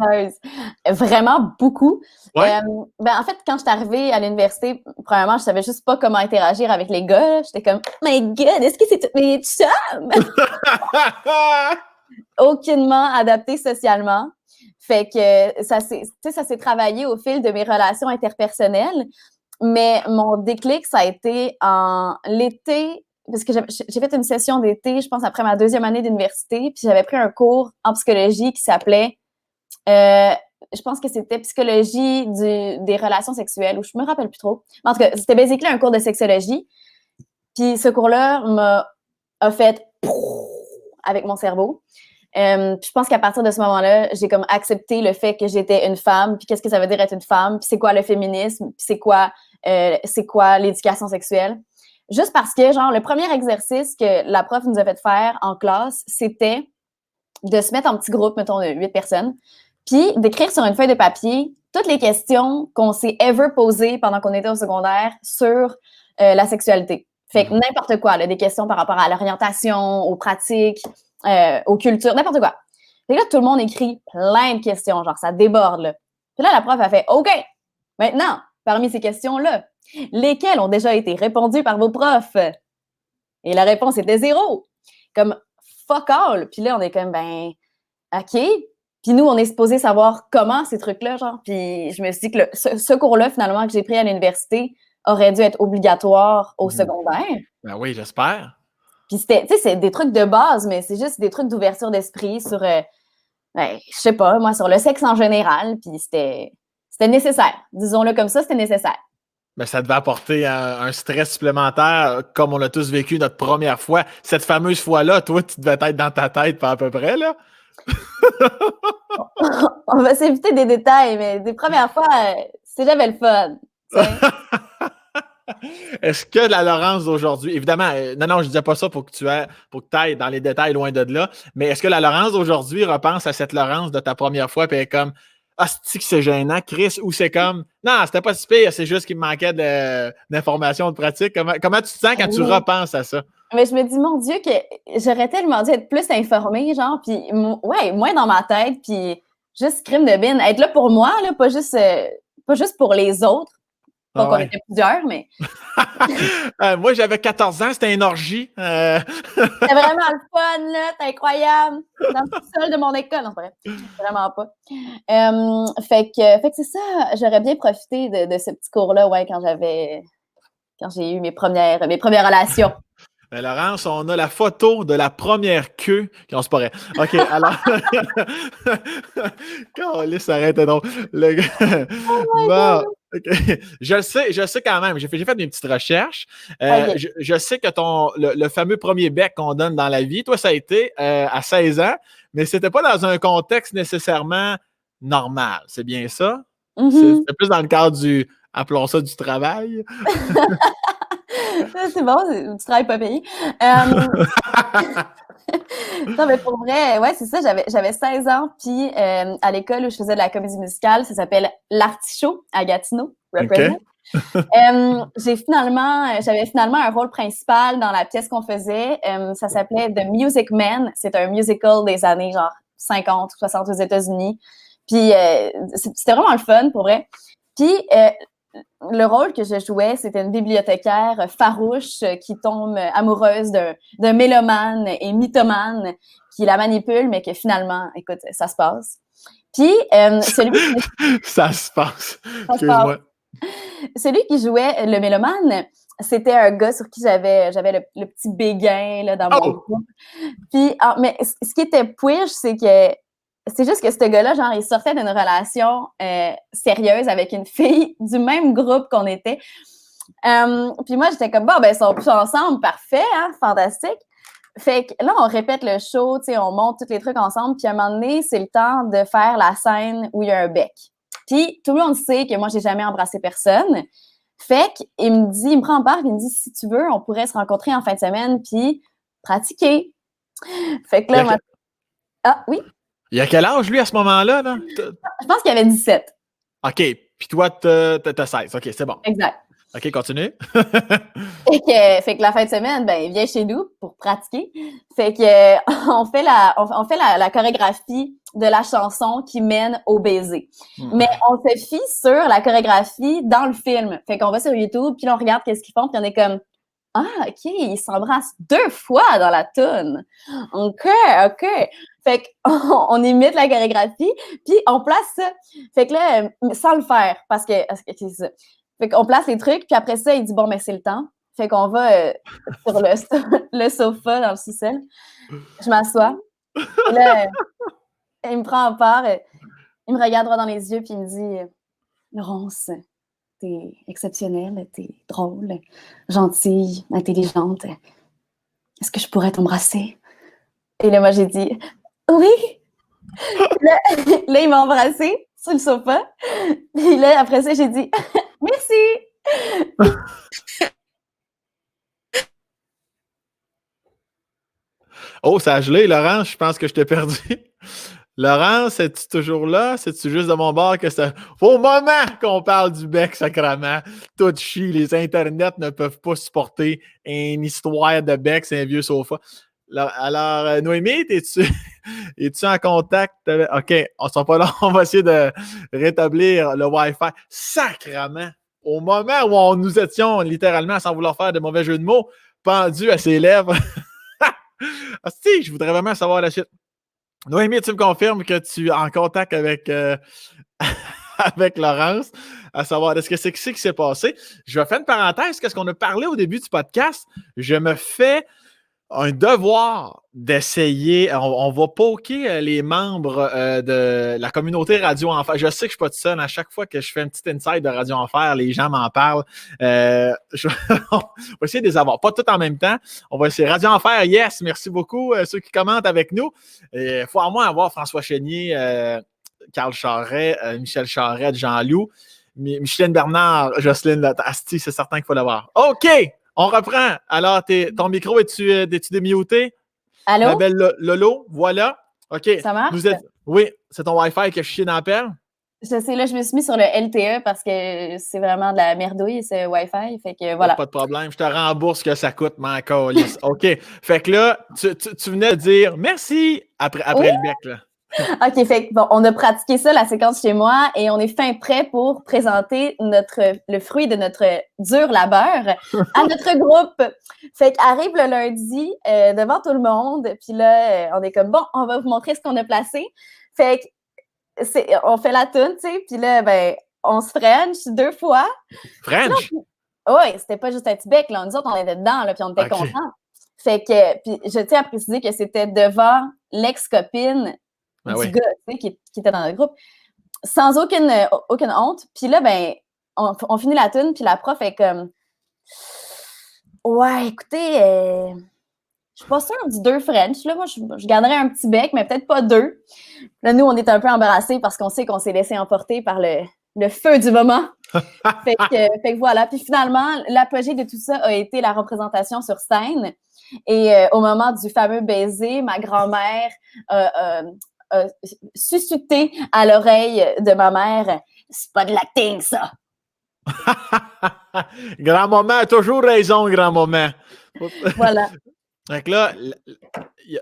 Vraiment beaucoup. Ouais. En fait, quand je suis arrivée à l'université, premièrement, je savais juste pas comment interagir avec les gars. J'étais comme « My God, est-ce que c'est toutes mes chums? » Aucunement adapté socialement. Fait que ça s'est travaillé au fil de mes relations interpersonnelles. Mais mon déclic, ça a été en l'été, parce que j'ai fait une session d'été, je pense, après ma 2e année d'université, puis j'avais pris un cours en psychologie qui s'appelait, je pense que c'était psychologie des relations sexuelles, ou je me rappelle plus trop. En tout cas, c'était basically un cours de sexologie. Puis ce cours-là a fait avec mon cerveau. Puis je pense qu'à partir de ce moment-là, j'ai comme accepté le fait que j'étais une femme, puis qu'est-ce que ça veut dire être une femme, puis c'est quoi le féminisme, puis c'est quoi l'éducation sexuelle. Juste parce que, genre, le premier exercice que la prof nous a fait faire en classe, c'était de se mettre en petit groupe, mettons, de 8 personnes, puis d'écrire sur une feuille de papier toutes les questions qu'on s'est ever posées pendant qu'on était au secondaire sur la sexualité. Fait que n'importe quoi, là, des questions par rapport à l'orientation, aux pratiques, aux cultures, n'importe quoi. Fait que là, tout le monde écrit plein de questions, genre ça déborde, là. Puis là, la prof a fait « OK, maintenant, parmi ces questions-là, lesquelles ont déjà été répondues par vos profs? » Et la réponse était 0. Comme « fuck all ». Puis là, on est comme « ben, OK ». Puis nous, on est supposé savoir comment ces trucs-là, genre. Puis je me suis dit que ce cours-là, finalement, que j'ai pris à l'université, aurait dû être obligatoire au secondaire. Ben oui, j'espère. Puis c'était, tu sais, c'est des trucs de base, mais c'est juste des trucs d'ouverture d'esprit sur, je sais pas, moi, sur le sexe en général. Puis c'était nécessaire. Disons-le comme ça, c'était nécessaire. Mais ça devait apporter un stress supplémentaire, comme on l'a tous vécu notre première fois. Cette fameuse fois-là, toi, tu devais être dans ta tête, pas à peu près, là. On va s'éviter des détails, mais des premières fois, c'est jamais le fun. Est-ce que la Laurence d'aujourd'hui, évidemment, non, je disais pas ça pour que tu ailles dans les détails loin de là, mais est-ce que la Laurence d'aujourd'hui repense à cette Laurence de ta première fois et est comme ah, c'est gênant, Chris, ou c'est comme non, c'était pas si pire, c'est juste qu'il me manquait d'informations de pratique. Comment tu te sens quand tu repenses à ça? Mais je me dis, mon Dieu, que j'aurais tellement dû être plus informée, genre, puis ouais, moins dans ma tête, puis juste crime de bine, être là pour moi, là, pas juste pour les autres. Donc, on était plusieurs, mais... moi, j'avais 14 ans, c'était une orgie. C'était vraiment le fun, là, c'était incroyable. Dans le sol de mon école, non, c'est vrai, vraiment pas. Fait que c'est ça, j'aurais bien profité de ce petit cours-là, ouais, quand j'ai eu mes premières relations. Mais Laurence, on a la photo de la première queue. On se paraît. OK, alors. Calisse, ça aurait été drôle. Le gars. Oh my Bon. God! OK. Je sais quand même. J'ai fait mes petites recherches. OK. Je sais que le fameux premier bec qu'on donne dans la vie, toi, ça a été à 16 ans, mais c'était pas dans un contexte nécessairement normal. C'est bien ça? Mhm. C'était plus dans le cadre appelons ça du travail. C'est bon, du travail pas payé. Non, mais pour vrai, ouais, c'est ça, j'avais 16 ans, puis à l'école où je faisais de la comédie musicale, ça s'appelle l'Artichaut à Gatineau, represent. J'avais finalement un rôle principal dans la pièce qu'on faisait. Ça s'appelait The Music Man. C'est un musical des années genre 50 ou 60 aux États-Unis. Puis c'était vraiment le fun, pour vrai. Puis le rôle que je jouais, c'était une bibliothécaire farouche qui tombe amoureuse d'un mélomane et mythomane qui la manipule, mais que finalement, écoute, ça se passe. Puis Ça se passe. Ça se passe. Excuse-moi. Celui qui jouait le mélomane, c'était un gars sur qui j'avais le petit béguin là, dans mon groupe. Puis, mais ce qui était push, c'est juste que ce gars-là, genre, il sortait d'une relation sérieuse avec une fille du même groupe qu'on était. Puis moi, j'étais comme, bon, ben, ils sont plus ensemble, parfait, hein, fantastique. Fait que là, on répète le show, tu sais, on monte tous les trucs ensemble, puis à un moment donné, c'est le temps de faire la scène où il y a un bec. Puis tout le monde sait que moi, j'ai jamais embrassé personne. Fait qu'il me prend en part, il me dit, si tu veux, on pourrait se rencontrer en fin de semaine, puis pratiquer. Fait que là, ah, oui? Il a quel âge, lui, à ce moment-là? Là? Je pense qu'il avait 17. OK. Puis toi, t'as 16. OK, c'est bon. Exact. OK, continue. Fait que la fin de semaine, ben, il vient chez nous pour pratiquer. Fait que on fait la chorégraphie de la chanson qui mène au baiser. Mais on se fie sur la chorégraphie dans le film. Fait qu'on va sur YouTube, puis là, on regarde qu'est-ce qu'ils font, puis on est comme « Ah, OK, ils s'embrassent 2 fois dans la toune. OK. » Fait qu'on imite la chorégraphie, puis on place ça. Fait que là, sans le faire, parce que c'est ça. Fait qu'on place les trucs, puis après ça, il dit « Bon, mais c'est le temps. » Fait qu'on va sur le sofa dans le sous-sol. Je m'assois. Et là, il me prend en part, il me regarde droit dans les yeux, puis il me dit « Laurence, t'es exceptionnelle, t'es drôle, gentille, intelligente. Est-ce que je pourrais t'embrasser? » Et là, moi, j'ai dit « Oui! » Là, il m'a embrassée sur le sofa. Puis là, après ça, j'ai dit « Merci! » Oh, ça a gelé, Laurence, je pense que je t'ai perdu. Laurence, es-tu toujours là? C'est-tu juste de mon bord que ça... Au moment qu'on parle du bec, sacrament, tout chie, les internets ne peuvent pas supporter une histoire de bec, c'est un vieux sofa. Alors, Noémie, es-tu en contact avec... OK, on ne sera pas là, on va essayer de rétablir le Wi-Fi. Sacrament! Au moment où nous étions littéralement, sans vouloir faire de mauvais jeux de mots, pendus à ses lèvres... Ah, si, je voudrais vraiment savoir la suite. Noémie, tu me confirmes que tu es en contact avec, avec Laurence, à savoir est-ce que c'est ce qui s'est passé. Je vais faire une parenthèse. Qu'est-ce qu'on a parlé au début du podcast? Je me fais un devoir d'essayer. On va poker les membres de la communauté Radio Enfer. Je sais que je ne suis pas tout seul. À chaque fois que je fais un petit inside de Radio Enfer, les gens m'en parlent. On va essayer de les avoir. Pas tout en même temps. On va essayer. Radio Enfer, yes, merci beaucoup. Ceux qui commentent avec nous. Il faut au moins avoir François Chénier, Carl Charret, Michel Charette, Jean-Loup, Micheline Bernard, Jocelyne Asti, c'est certain qu'il faut l'avoir. OK! On reprend. Alors, ton micro, es-tu démuté? Allô? Ma belle Lolo, voilà. OK. Ça marche? Oui, c'est ton Wi-Fi qui a chié dans la pelle? Je sais, là, je me suis mis sur le LTE parce que c'est vraiment de la merdouille, ce Wi-Fi. Fait que voilà. Pas de problème. Je te rembourse ce que ça coûte, ma calice. OK. Fait que là, tu venais de dire merci après le bec, là. OK, fait que bon, on a pratiqué ça, la séquence chez moi, et on est fin prêt pour présenter le fruit de notre dur labeur à notre groupe. Fait qu'arrive le lundi devant tout le monde, puis là, on est comme, bon, on va vous montrer ce qu'on a placé. Fait que on fait la toune, tu sais, puis là, ben, on se French 2 fois. French? Oui, c'était pas juste un petit bec, là. Nous autres, on était dedans, là, puis on était contents. Fait que, puis je tiens à préciser que c'était devant l'ex-copine du gars, tu sais, qui était dans notre groupe, sans aucune honte. Puis là, ben, on finit la tune, puis la prof est comme, ouais, écoutez, je suis pas sûre du 2 French, là. Moi, je garderais un petit bec, mais peut-être pas 2. Là, nous, on est un peu embarrassés parce qu'on sait qu'on s'est laissé emporter par le feu du moment. Fait que voilà. Puis finalement, l'apogée de tout ça a été la représentation sur scène. Et au moment du fameux baiser, ma grand-mère a susurré à l'oreille de ma mère, « C'est pas de l'acting, ça! » Grand-maman a toujours raison, grand-maman. Voilà. Donc là,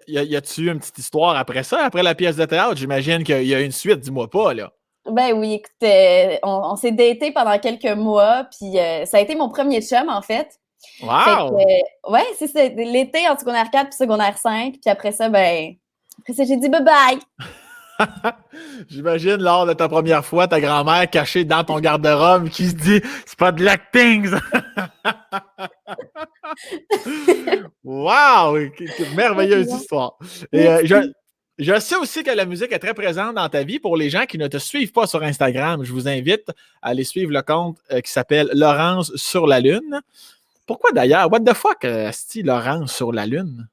y a-tu une petite histoire après ça, après la pièce de théâtre? J'imagine qu'il y a une suite, dis-moi pas, là. Ben oui, écoute, on s'est daté pendant quelques mois, puis ça a été mon premier chum, en fait. Wow! Fait que, ouais, c'est l'été en secondaire 4 puis secondaire 5, puis après ça, j'ai dit bye-bye. J'imagine, lors de ta première fois, ta grand-mère cachée dans ton garde-robe qui se dit « C'est pas de l'acting! » Wow! Merveilleuse histoire. Et je sais aussi que la musique est très présente dans ta vie. Pour les gens qui ne te suivent pas sur Instagram, je vous invite à aller suivre le compte qui s'appelle Laurence sur la Lune. Pourquoi d'ailleurs? What the fuck, Asti, Laurence sur la Lune?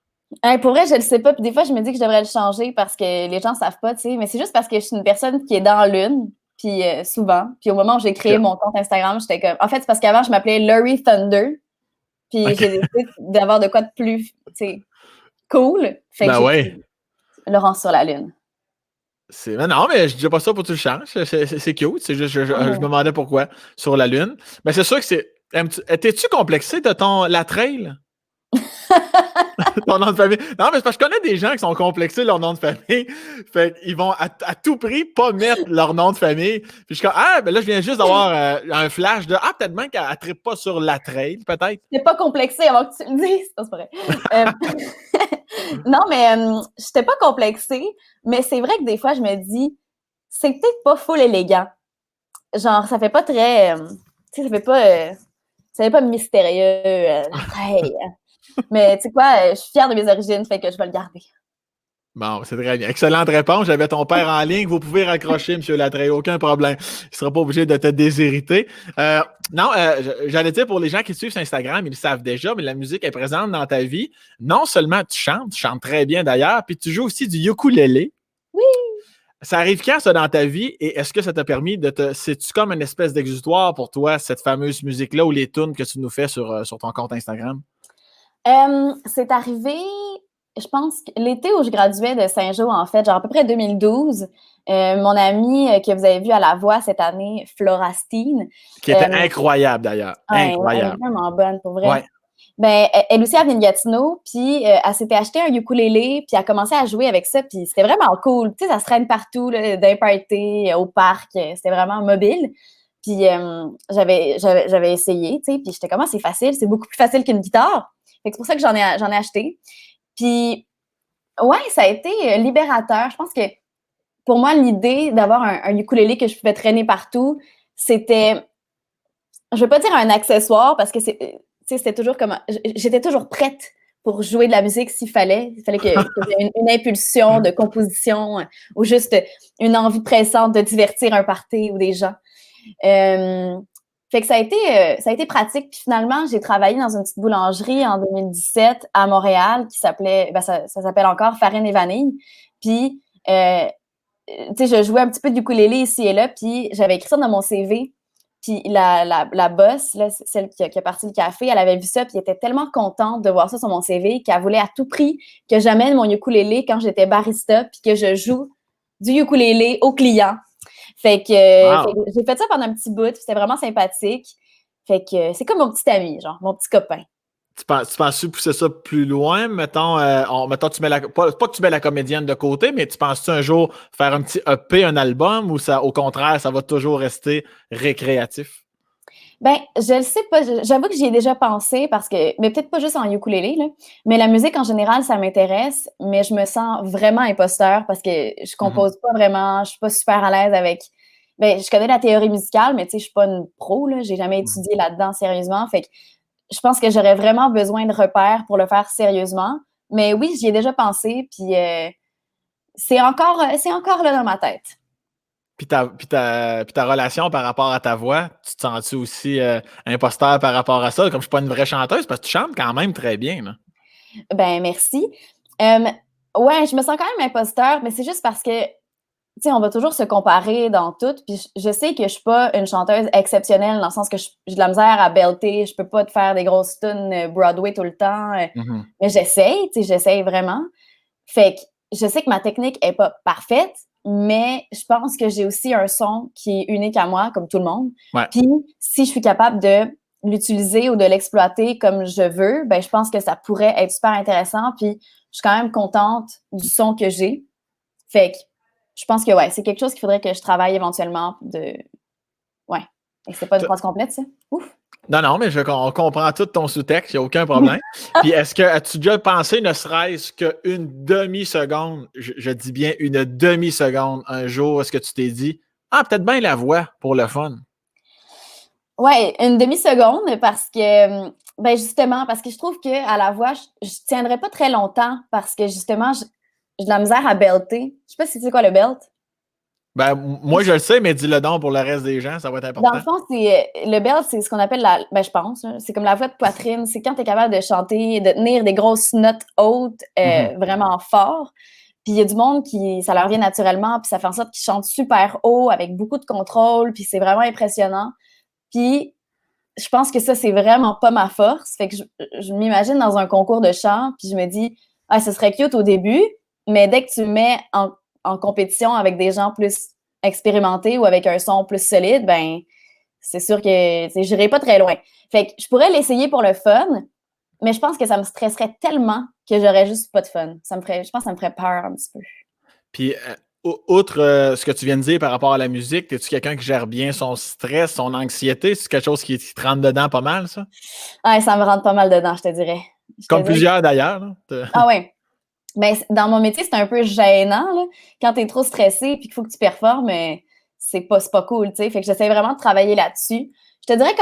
Pour vrai, je le sais pas. Puis des fois, je me dis que je devrais le changer parce que les gens savent pas, tu sais. Mais c'est juste parce que je suis une personne qui est dans la Lune, puis souvent. Puis au moment où j'ai créé mon compte Instagram, j'étais comme... En fait, c'est parce qu'avant, je m'appelais Laurie Thunder. Puis j'ai décidé d'avoir de quoi de plus, tu sais, cool. Fait que j'ai dit Laurence sur la Lune. Non, mais je dis pas ça pour que tu le changes. C'est cute. C'est juste, je me demandais pourquoi sur la Lune. Mais c'est sûr que c'est... T'es-tu complexé de la trail? Ton nom de famille. Non, mais c'est parce que je connais des gens qui sont complexés de leur nom de famille. Fait qu'ils vont à tout prix pas mettre leur nom de famille. Puis je suis comme, ben là, je viens juste d'avoir un flash de, peut-être même qu'elle ne trippe pas sur la trail, peut-être. C'est pas complexé avant que tu le dises. C'est pas vrai. Non, mais je n'étais pas complexée. Mais c'est vrai que des fois, je me dis, c'est peut-être pas full élégant. Genre, ça fait pas très. Tu sais, ça fait pas mystérieux, la trail. Mais tu sais quoi, je suis fière de mes origines, fait que je vais le garder. Bon, c'est très bien. Excellente réponse. J'avais ton père en ligne. Vous pouvez raccrocher, M. Latreille. Aucun problème. Il ne sera pas obligé de te déshériter. J'allais dire pour les gens qui te suivent sur Instagram, ils le savent déjà, mais la musique est présente dans ta vie. Non seulement tu chantes très bien d'ailleurs, puis tu joues aussi du ukulélé. Oui! Ça arrive quand, ça, dans ta vie? Et est-ce que ça t'a permis c'est-tu comme une espèce d'exutoire pour toi, cette fameuse musique-là ou les tunes que tu nous fais sur ton compte Instagram? C'est arrivé, je pense, l'été où je graduais de Saint-Jean, en fait, genre à peu près 2012. Mon amie que vous avez vue à La Voix cette année, Florastine. Qui était incroyable, d'ailleurs. Incroyable. Elle est vraiment bonne, pour vrai. Ouais. Ben, elle aussi, elle vient de Gatineau, puis elle s'était acheté un ukulélé, puis elle a commencé à jouer avec ça, puis c'était vraiment cool. Tu sais, ça se traîne partout, là, d'un party, au parc, c'était vraiment mobile. Puis j'avais essayé, tu sais, puis j'étais comme, c'est facile, c'est beaucoup plus facile qu'une guitare. Fait que c'est pour ça que j'en ai acheté. Puis, ouais, ça a été libérateur. Je pense que pour moi, l'idée d'avoir un ukulélé que je pouvais traîner partout, c'était, je veux pas dire un accessoire parce que c'était toujours comme, j'étais toujours prête pour jouer de la musique s'il fallait. Il fallait que j'aie une impulsion de composition ou juste une envie pressante de divertir un party ou des gens. Fait que ça a été pratique. Puis finalement, j'ai travaillé dans une petite boulangerie en 2017 à Montréal qui s'appelait, ça s'appelle encore Farine et Vanille. Puis, tu sais, je jouais un petit peu du ukulélé ici et là, puis j'avais écrit ça dans mon CV. Puis la boss, là, celle qui a parti le café, elle avait vu ça, puis elle était tellement contente de voir ça sur mon CV qu'elle voulait à tout prix que j'amène mon ukulélé quand j'étais barista, puis que je joue du ukulélé aux clients. Fait que j'ai fait ça pendant un petit bout, c'était vraiment sympathique. Fait que c'est comme mon petit ami, genre, mon petit copain. Tu penses-tu pousser ça plus loin? Mettons, tu mets pas que tu mets la comédienne de côté, mais tu penses-tu un jour faire un petit EP, un album, ou ça, au contraire, ça va toujours rester récréatif? Ben, je le sais pas. J'avoue que j'y ai déjà pensé mais peut-être pas juste en ukulélé, là. Mais la musique en général, ça m'intéresse, mais je me sens vraiment imposteur parce que je compose pas vraiment, je suis pas super à l'aise avec. Ben, je connais la théorie musicale, mais tu sais, je suis pas une pro, là. J'ai jamais étudié là-dedans sérieusement. Fait que je pense que j'aurais vraiment besoin de repères pour le faire sérieusement. Mais oui, j'y ai déjà pensé, puis c'est encore là dans ma tête. Puis ta relation par rapport à ta voix, tu te sens-tu aussi imposteur par rapport à ça? Comme je suis pas une vraie chanteuse, parce que tu chantes quand même très bien, là. Ben merci. Ouais, je me sens quand même imposteur, mais c'est juste parce que, tu sais, on va toujours se comparer dans tout. Puis je sais que je suis pas une chanteuse exceptionnelle dans le sens que j'ai de la misère à belter. Je peux pas te faire des grosses tunes Broadway tout le temps. Mhm. Mais j'essaye, tu sais, j'essaye vraiment. Fait que je sais que ma technique est pas parfaite, mais je pense que j'ai aussi un son qui est unique à moi, comme tout le monde. Ouais. Puis si je suis capable de l'utiliser ou de l'exploiter comme je veux, ben je pense que ça pourrait être super intéressant. Puis je suis quand même contente du son que j'ai. Fait que je pense que ouais, c'est quelque chose qu'il faudrait que je travaille éventuellement de. Ouais. Et c'est pas une phrase complète, ça? Ouf! Non, non, mais on comprend tout ton sous-texte, il n'y a aucun problème. Puis est-ce que as-tu déjà pensé, ne serait-ce qu'une demi-seconde, je dis bien une demi-seconde, un jour, est-ce que tu t'es dit ah, peut-être bien la voix pour le fun? Ouais, une demi-seconde parce que, ben justement, parce que je trouve qu'à la voix, je tiendrai pas très longtemps parce que justement, j'ai de la misère à belter. Je sais pas si tu sais quoi le belt. Ben, moi, je le sais, mais dis-le donc pour le reste des gens, ça va être Dans le important. fond, le belt, c'est ce qu'on appelle ben je pense, hein, c'est comme la voix de poitrine. C'est quand tu es capable de chanter, de tenir des grosses notes hautes vraiment fort. Puis il y a du monde qui, ça leur vient naturellement, puis ça fait en sorte qu'ils chantent super haut avec beaucoup de contrôle, puis c'est vraiment impressionnant. Puis je pense que ça, c'est vraiment pas ma force. Fait que je m'imagine dans un concours de chant, puis je me dis, ah, ce serait cute au début, mais dès que tu me mets en compétition avec des gens plus expérimentés ou avec un son plus solide, ben, c'est sûr que j'irai pas très loin. Fait que je pourrais l'essayer pour le fun, mais je pense que ça me stresserait tellement que j'aurais juste pas de fun. Je pense que ça me ferait peur un petit peu. Puis, outre ce que tu viens de dire par rapport à la musique, es-tu quelqu'un qui gère bien son stress, son anxiété? C'est quelque chose qui te rentre dedans pas mal, ça? Ouais, ça me rentre pas mal dedans, je te dirais. Comme plusieurs d'ailleurs, là. Ah ouais. Ben, dans mon métier, c'est un peu gênant, là. Quand t'es trop stressé puis qu'il faut que tu performes, c'est pas cool, tu sais. Fait que j'essaie vraiment de travailler là-dessus. Je te dirais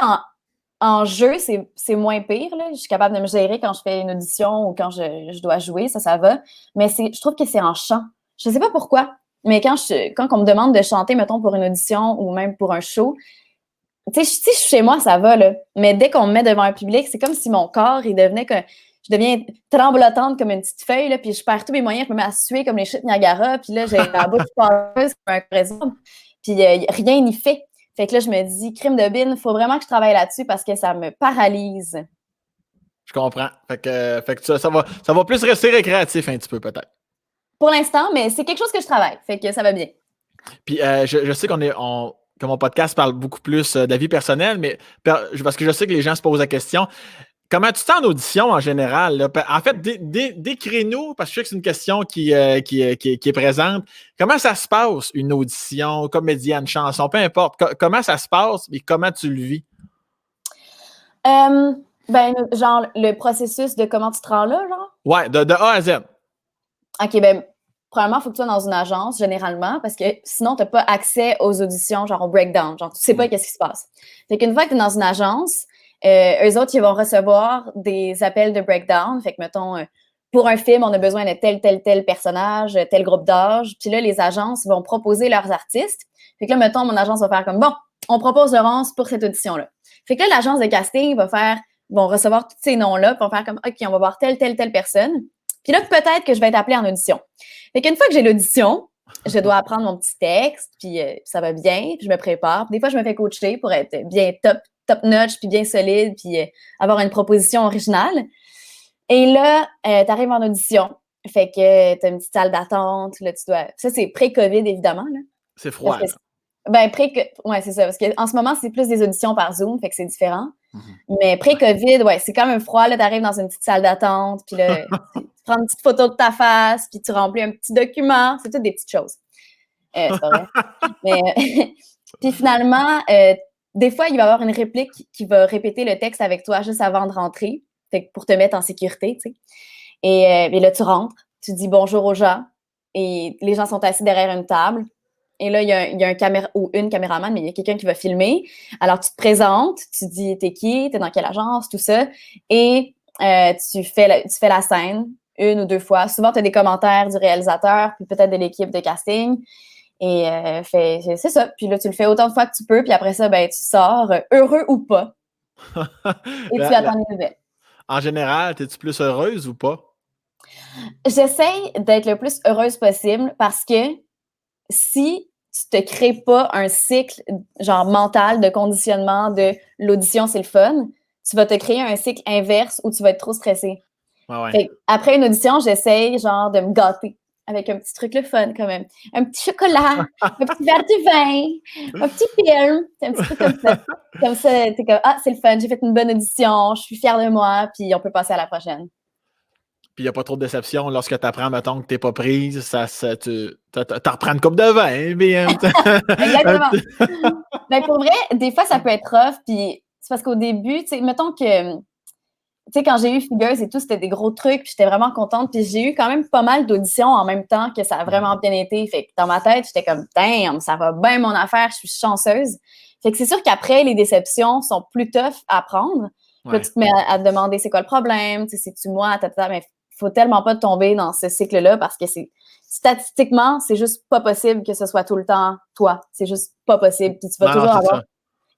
qu'en jeu, c'est moins pire, là. Je suis capable de me gérer quand je fais une audition ou quand je dois jouer, ça va. Mais je trouve que c'est en chant. Je sais pas pourquoi, mais quand on me demande de chanter, mettons, pour une audition ou même pour un show, tu sais, si je suis chez moi, ça va, là. Mais dès qu'on me met devant un public, c'est comme si mon corps, il devenait que je deviens tremblotante comme une petite feuille, là, puis je perds tous mes moyens, je me mets à suer comme les chutes Niagara, puis là, j'ai la bouche pâleuse comme un présent, puis rien n'y fait. Fait que là, je me dis, crime de bine, il faut vraiment que je travaille là-dessus parce que ça me paralyse. Je comprends. Fait que ça va plus rester récréatif un petit peu, peut-être. Pour l'instant, mais c'est quelque chose que je travaille, fait que ça va bien. Puis, je sais que mon podcast parle beaucoup plus de la vie personnelle, mais parce que je sais que les gens se posent la question. Comment tu te sens en audition en général? Là? En fait, décris-nous, parce que je sais que c'est une question qui est présente. Comment ça se passe, une audition, comédienne, chanson, peu importe. Comment ça se passe et comment tu le vis? Ben, genre, le processus de comment tu te rends là, genre? Ouais, de A à Z. OK, ben, premièrement, il faut que tu sois dans une agence, généralement, parce que sinon, tu n'as pas accès aux auditions, genre au breakdown. Genre, tu sais pas qu'est-ce qui se passe. Fait qu'une fois que tu es dans une agence, eux autres, ils vont recevoir des appels de breakdown. Fait que, mettons, pour un film, on a besoin de tel personnage, tel groupe d'âge. Puis là, les agences vont proposer leurs artistes. Fait que là, mettons, mon agence va faire comme, bon, on propose Laurence pour cette audition-là. Fait que là, l'agence de casting vont recevoir tous ces noms-là, puis vont faire comme, OK, on va voir telle personne. Puis là, peut-être que je vais être appelée en audition. Fait qu'une fois que j'ai l'audition, je dois apprendre mon petit texte, puis ça va bien, puis je me prépare. Puis des fois, je me fais coacher pour être bien top notch, puis bien solide, puis avoir une proposition originale. Et là, tu arrives en audition. Fait que tu as une petite salle d'attente. Là, ça, c'est pré-COVID, évidemment. Là. C'est froid. Ben, ouais, c'est ça. Parce qu'en ce moment, c'est plus des auditions par Zoom, fait que c'est différent. Mm-hmm. Mais pré-COVID, ouais, c'est quand même froid. Là, t'arrives dans une petite salle d'attente, puis là, tu prends une petite photo de ta face, puis tu remplis un petit document. C'est toutes des petites choses. C'est pas vrai. Mais, puis finalement, des fois, il va y avoir une réplique qui va répéter le texte avec toi juste avant de rentrer, fait que pour te mettre en sécurité, tu sais. Et là, tu rentres, tu dis bonjour aux gens, et les gens sont assis derrière une table. Et là, il y a un caméra ou une caméraman, mais il y a quelqu'un qui va filmer. Alors, tu te présentes, tu dis t'es qui, t'es dans quelle agence, tout ça. Et tu fais la scène une ou deux fois. Souvent, tu as des commentaires du réalisateur, puis peut-être de l'équipe de casting. Et c'est ça. Puis là, tu le fais autant de fois que tu peux. Puis après ça, ben, tu sors, heureux ou pas. Et tu attends les nouvelles. En général, es-tu plus heureuse ou pas? J'essaye d'être le plus heureuse possible parce que si tu te crées pas un cycle genre mental de conditionnement de l'audition, c'est le fun, tu vas te créer un cycle inverse où tu vas être trop stressé. Ouais. Fait, après une audition, j'essaye genre de me gâter avec un petit truc le fun quand même. Un petit chocolat, un petit verre de vin, un petit film, un petit truc comme ça. Comme ça, t'es comme, ah, c'est le fun, j'ai fait une bonne audition, je suis fière de moi, puis on peut passer à la prochaine. Puis il n'y a pas trop de déception lorsque tu apprends, mettons, que tu n'es pas prise, tu reprends une coupe de vin, bien. Exactement. Ben, pour vrai, des fois, ça peut être rough, puis c'est parce qu'au début, tu sais, mettons que, tu sais, quand j'ai eu Fugueuse et tout, c'était des gros trucs, puis j'étais vraiment contente, puis j'ai eu quand même pas mal d'auditions en même temps que ça a vraiment bien été. Fait que dans ma tête, j'étais comme, damn, ça va bien mon affaire, je suis chanceuse. Fait que c'est sûr qu'après, les déceptions sont plus tough à prendre. Puis là, tu te mets à te demander c'est quoi le problème, tu sais, c'est-tu moi, mais faut tellement pas tomber dans ce cycle-là parce que statistiquement, c'est juste pas possible que ce soit tout le temps toi. C'est juste pas possible. Puis tu vas toujours avoir.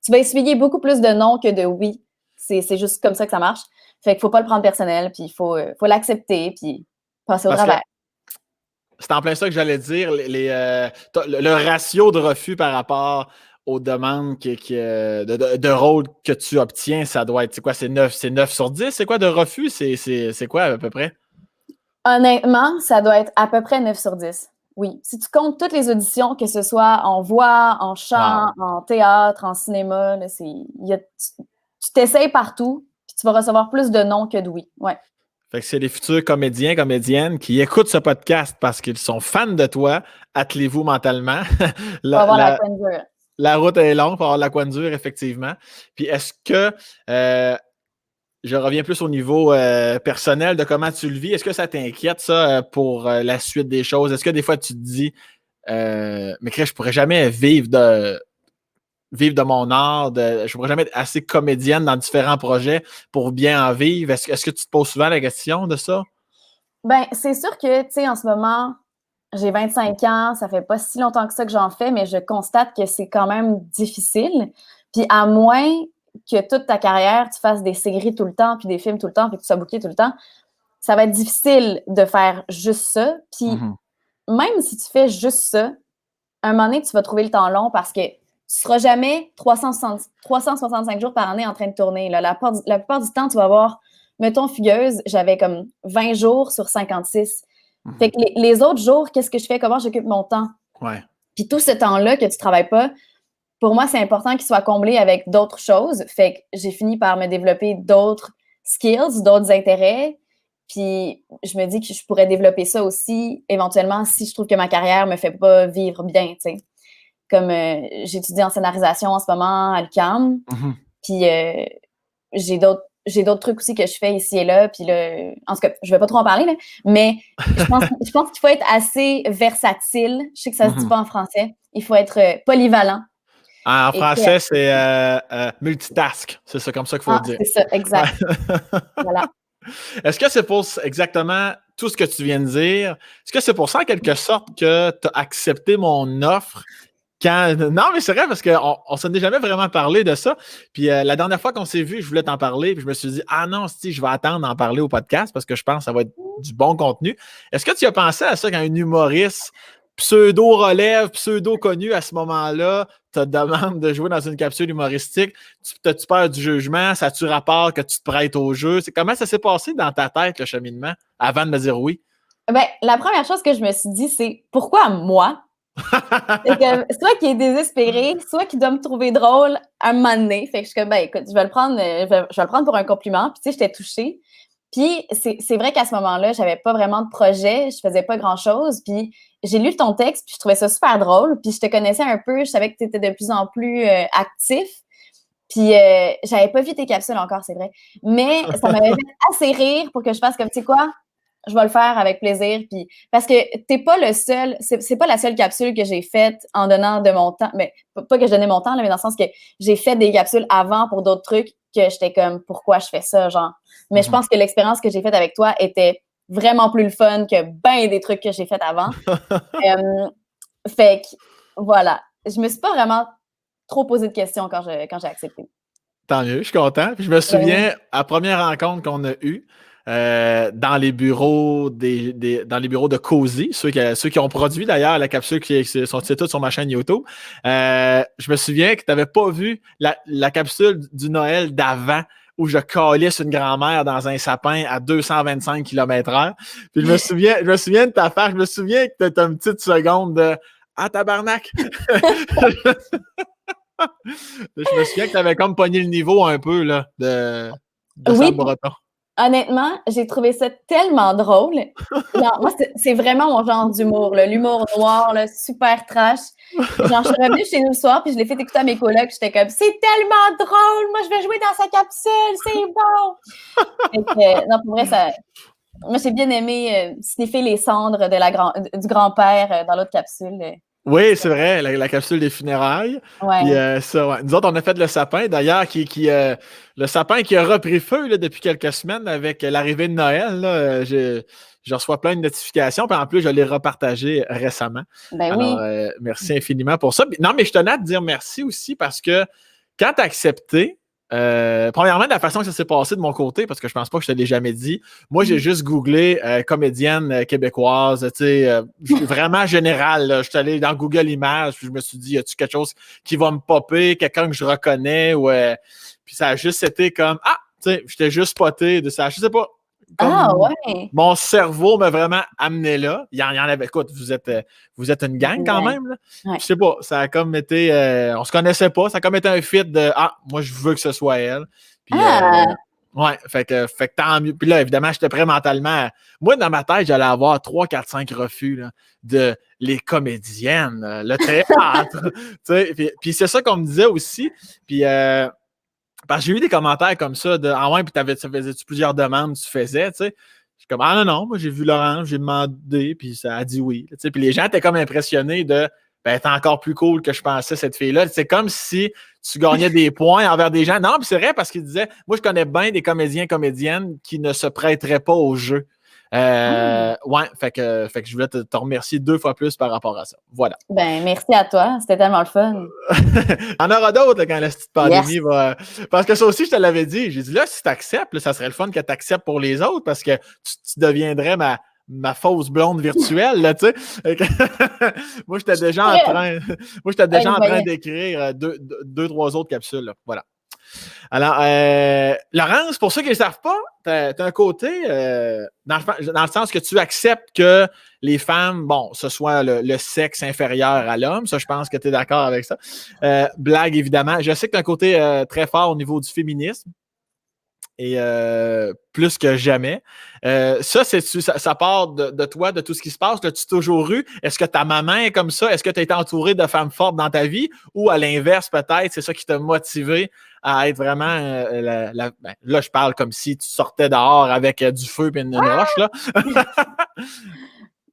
Tu vas essuyer beaucoup plus de non que de oui. C'est juste comme ça que ça marche. Fait qu'il faut pas le prendre personnel, puis il faut l'accepter, puis passer au travers. C'est en plein ça que j'allais dire. Le ratio de refus par rapport aux demandes de rôle que tu obtiens, ça doit être, c'est quoi, c'est 9 sur 10? C'est quoi de refus? C'est quoi à peu près? Honnêtement, ça doit être à peu près 9 sur 10. Oui. Si tu comptes toutes les auditions, que ce soit en voix, en chant, en théâtre, en cinéma, là, tu t'essayes partout, puis tu vas recevoir plus de non que de oui. Ouais. Fait que c'est les futurs comédiens, comédiennes qui écoutent ce podcast parce qu'ils sont fans de toi. Attelez-vous mentalement. On va avoir la coin dure. La route est longue pour avoir la coin dure, effectivement. Puis est-ce que je reviens plus au niveau personnel de comment tu le vis. Est-ce que ça t'inquiète, ça, pour la suite des choses? Est-ce que des fois, tu te dis mais je pourrais jamais vivre de mon art, je ne pourrais jamais être assez comédienne dans différents projets pour bien en vivre? Est-ce que tu te poses souvent la question de ça? Ben, c'est sûr que, tu sais, en ce moment, j'ai 25 ans, ça fait pas si longtemps que ça que j'en fais, mais je constate que c'est quand même difficile. Puis à moins que toute ta carrière, tu fasses des séries tout le temps, puis des films tout le temps, puis que tu sois booké tout le temps, ça va être difficile de faire juste ça. Puis même si tu fais juste ça, à un moment donné, tu vas trouver le temps long parce que tu seras jamais 365 jours par année en train de tourner. Là. La plupart du temps, tu vas avoir, mettons, Fugueuse, j'avais comme 20 jours sur 56. Fait que les autres jours, qu'est-ce que je fais? Comment j'occupe mon temps? Ouais. Puis tout ce temps-là que tu travailles pas, pour moi, c'est important qu'il soit comblé avec d'autres choses. Fait que j'ai fini par me développer d'autres skills, d'autres intérêts. Puis je me dis que je pourrais développer ça aussi éventuellement si je trouve que ma carrière me fait pas vivre bien, tu sais. Comme j'étudie en scénarisation en ce moment à l'UQAM. Puis j'ai d'autres trucs aussi que je fais ici et là. Puis là, en tout cas, je vais pas trop en parler, là, mais je pense qu'il faut être assez versatile. Je sais que ça se dit pas en français. Il faut être polyvalent. En français, c'est multitask. C'est ça, comme ça qu'il faut dire. C'est ça, exact. Voilà. Est-ce que c'est pour exactement tout ce que tu viens de dire? Est-ce que c'est pour ça, en quelque sorte, que tu as accepté mon offre? Non, mais c'est vrai, parce qu'on ne s'en est jamais vraiment parlé de ça. Puis la dernière fois qu'on s'est vu, je voulais t'en parler, puis je me suis dit, ah non, si, je vais attendre d'en parler au podcast parce que je pense que ça va être du bon contenu. Est-ce que tu as pensé à ça quand un humoriste pseudo-relève, pseudo-connu à ce moment-là te demande de jouer dans une capsule humoristique? T'as-tu peur du jugement? Ça a-tu rapport que tu te prêtes au jeu? Comment ça s'est passé dans ta tête, le cheminement, avant de me dire oui? Ben, la première chose que je me suis dit, c'est pourquoi moi? Soit qui est désespéré, soit qui doit me trouver drôle à un moment donné. Fait que je suis comme, ben écoute, je vais le prendre pour un compliment. Puis tu sais, j'étais touchée. Puis c'est vrai qu'à ce moment-là, j'avais pas vraiment de projet, je faisais pas grand-chose. Puis j'ai lu ton texte, puis je trouvais ça super drôle. Puis je te connaissais un peu, je savais que tu étais de plus en plus actif. Puis j'avais pas vu tes capsules encore, c'est vrai. Mais ça m'avait fait assez rire pour que je fasse comme, tu sais quoi, je vais le faire avec plaisir. Puis, parce que t'es pas le seul, c'est pas la seule capsule que j'ai faite en donnant de mon temps. Mais pas que je donnais mon temps, là, mais dans le sens que j'ai fait des capsules avant pour d'autres trucs que j'étais comme, pourquoi je fais ça, genre. Mais je pense que l'expérience que j'ai faite avec toi était vraiment plus le fun que bien des trucs que j'ai fait avant. Fait que, voilà. Je me suis pas vraiment trop posé de questions quand j'ai accepté. Tant mieux, je suis content. Puis je me souviens, à la première rencontre qu'on a eue, dans les bureaux dans les bureaux de Cozy, ceux qui ont produit d'ailleurs la capsule qui sont toutes sur ma chaîne YouTube. Je me souviens que tu n'avais pas vu la capsule du Noël d'avant où je calisse une grand-mère dans un sapin à 225 km/h. Puis je me souviens de ta face, je me souviens que tu as une petite seconde de Ah, tabarnak! Je me souviens que tu avais comme pogné le niveau un peu là, de Sam Breton. Honnêtement, j'ai trouvé ça tellement drôle. Genre, moi, c'est vraiment mon genre d'humour, là, l'humour noir, là, super trash. Genre, je suis revenue chez nous le soir, puis je l'ai fait écouter à mes colocs. J'étais comme, c'est tellement drôle! Moi, je vais jouer dans sa capsule, c'est bon! Non, pour vrai, moi, j'ai bien aimé sniffer les cendres du grand-père dans l'autre capsule. Oui, c'est vrai, la capsule des funérailles. Ouais. Puis ça, ouais. Nous autres, on a fait le sapin, d'ailleurs, le sapin qui a repris feu là, depuis quelques semaines avec l'arrivée de Noël. Là, je reçois plein de notifications, puis en plus, je l'ai repartagé récemment. Ben Alors, oui. merci infiniment pour ça. Non, mais je tenais à te dire merci aussi parce que quand tu as accepté, premièrement, de la façon que ça s'est passé de mon côté, parce que je pense pas que je te l'ai jamais dit, moi, j'ai juste googlé comédienne québécoise, tu sais, vraiment général. Là. Je suis allé dans Google Images, puis je me suis dit, y a-tu quelque chose qui va me popper, quelqu'un que je reconnais, ou puis ça a juste été comme, tu sais, j'étais juste spoté de ça, je sais pas. Ouais. Mon cerveau m'a vraiment amené là. Il y en avait. Écoute, vous êtes une gang quand même. Là. Ouais. Je sais pas, ça a comme été. On se connaissait pas. Ça a comme été un fit de moi, je veux que ce soit elle. Puis, ouais, fait que tant mieux. Puis là, évidemment, j'étais prêt mentalement. Moi, dans ma tête, j'allais avoir 3, 4, 5 refus là, de les comédiennes, le théâtre. Puis c'est ça qu'on me disait aussi. Puis. Parce que j'ai eu des commentaires comme ça de ouais, puis ça faisait-tu plusieurs demandes, tu faisais, tu sais. Je suis comme non, moi j'ai vu Laurent, j'ai demandé, puis ça a dit oui. Tu sais, puis les gens étaient comme impressionnés de t'es encore plus cool que je pensais, cette fille-là. C'est comme si tu gagnais des points envers des gens. Non, puis c'est vrai parce qu'ils disaient moi, je connais bien des comédiens-comédiennes qui ne se prêteraient pas au jeu. Ouais, fait que je voulais te remercier 2 fois plus par rapport à ça. Voilà. Ben, merci à toi. C'était tellement le fun. Il y en aura d'autres quand la petite pandémie va. Parce que ça aussi, je te l'avais dit. J'ai dit là, si tu acceptes, ça serait le fun que tu acceptes pour les autres parce que tu deviendrais ma fausse blonde virtuelle, là, tu sais. Moi, j'étais déjà en train d'écrire 2-3 autres capsules. Là. Voilà. Alors, Laurence, pour ceux qui ne le savent pas, tu as un côté, dans le sens que tu acceptes que les femmes, bon, ce soit le sexe inférieur à l'homme, ça, je pense que tu es d'accord avec ça. Blague, évidemment. Je sais que tu as un côté très fort au niveau du féminisme. Et plus que jamais. Ça part de toi, de tout ce qui se passe. L'as-tu toujours eu? Est-ce que ta maman est comme ça? Est-ce que tu as été entouré de femmes fortes dans ta vie? Ou à l'inverse, peut-être, c'est ça qui t'a motivé à être vraiment... là, je parle comme si tu sortais dehors avec du feu et une roche, là.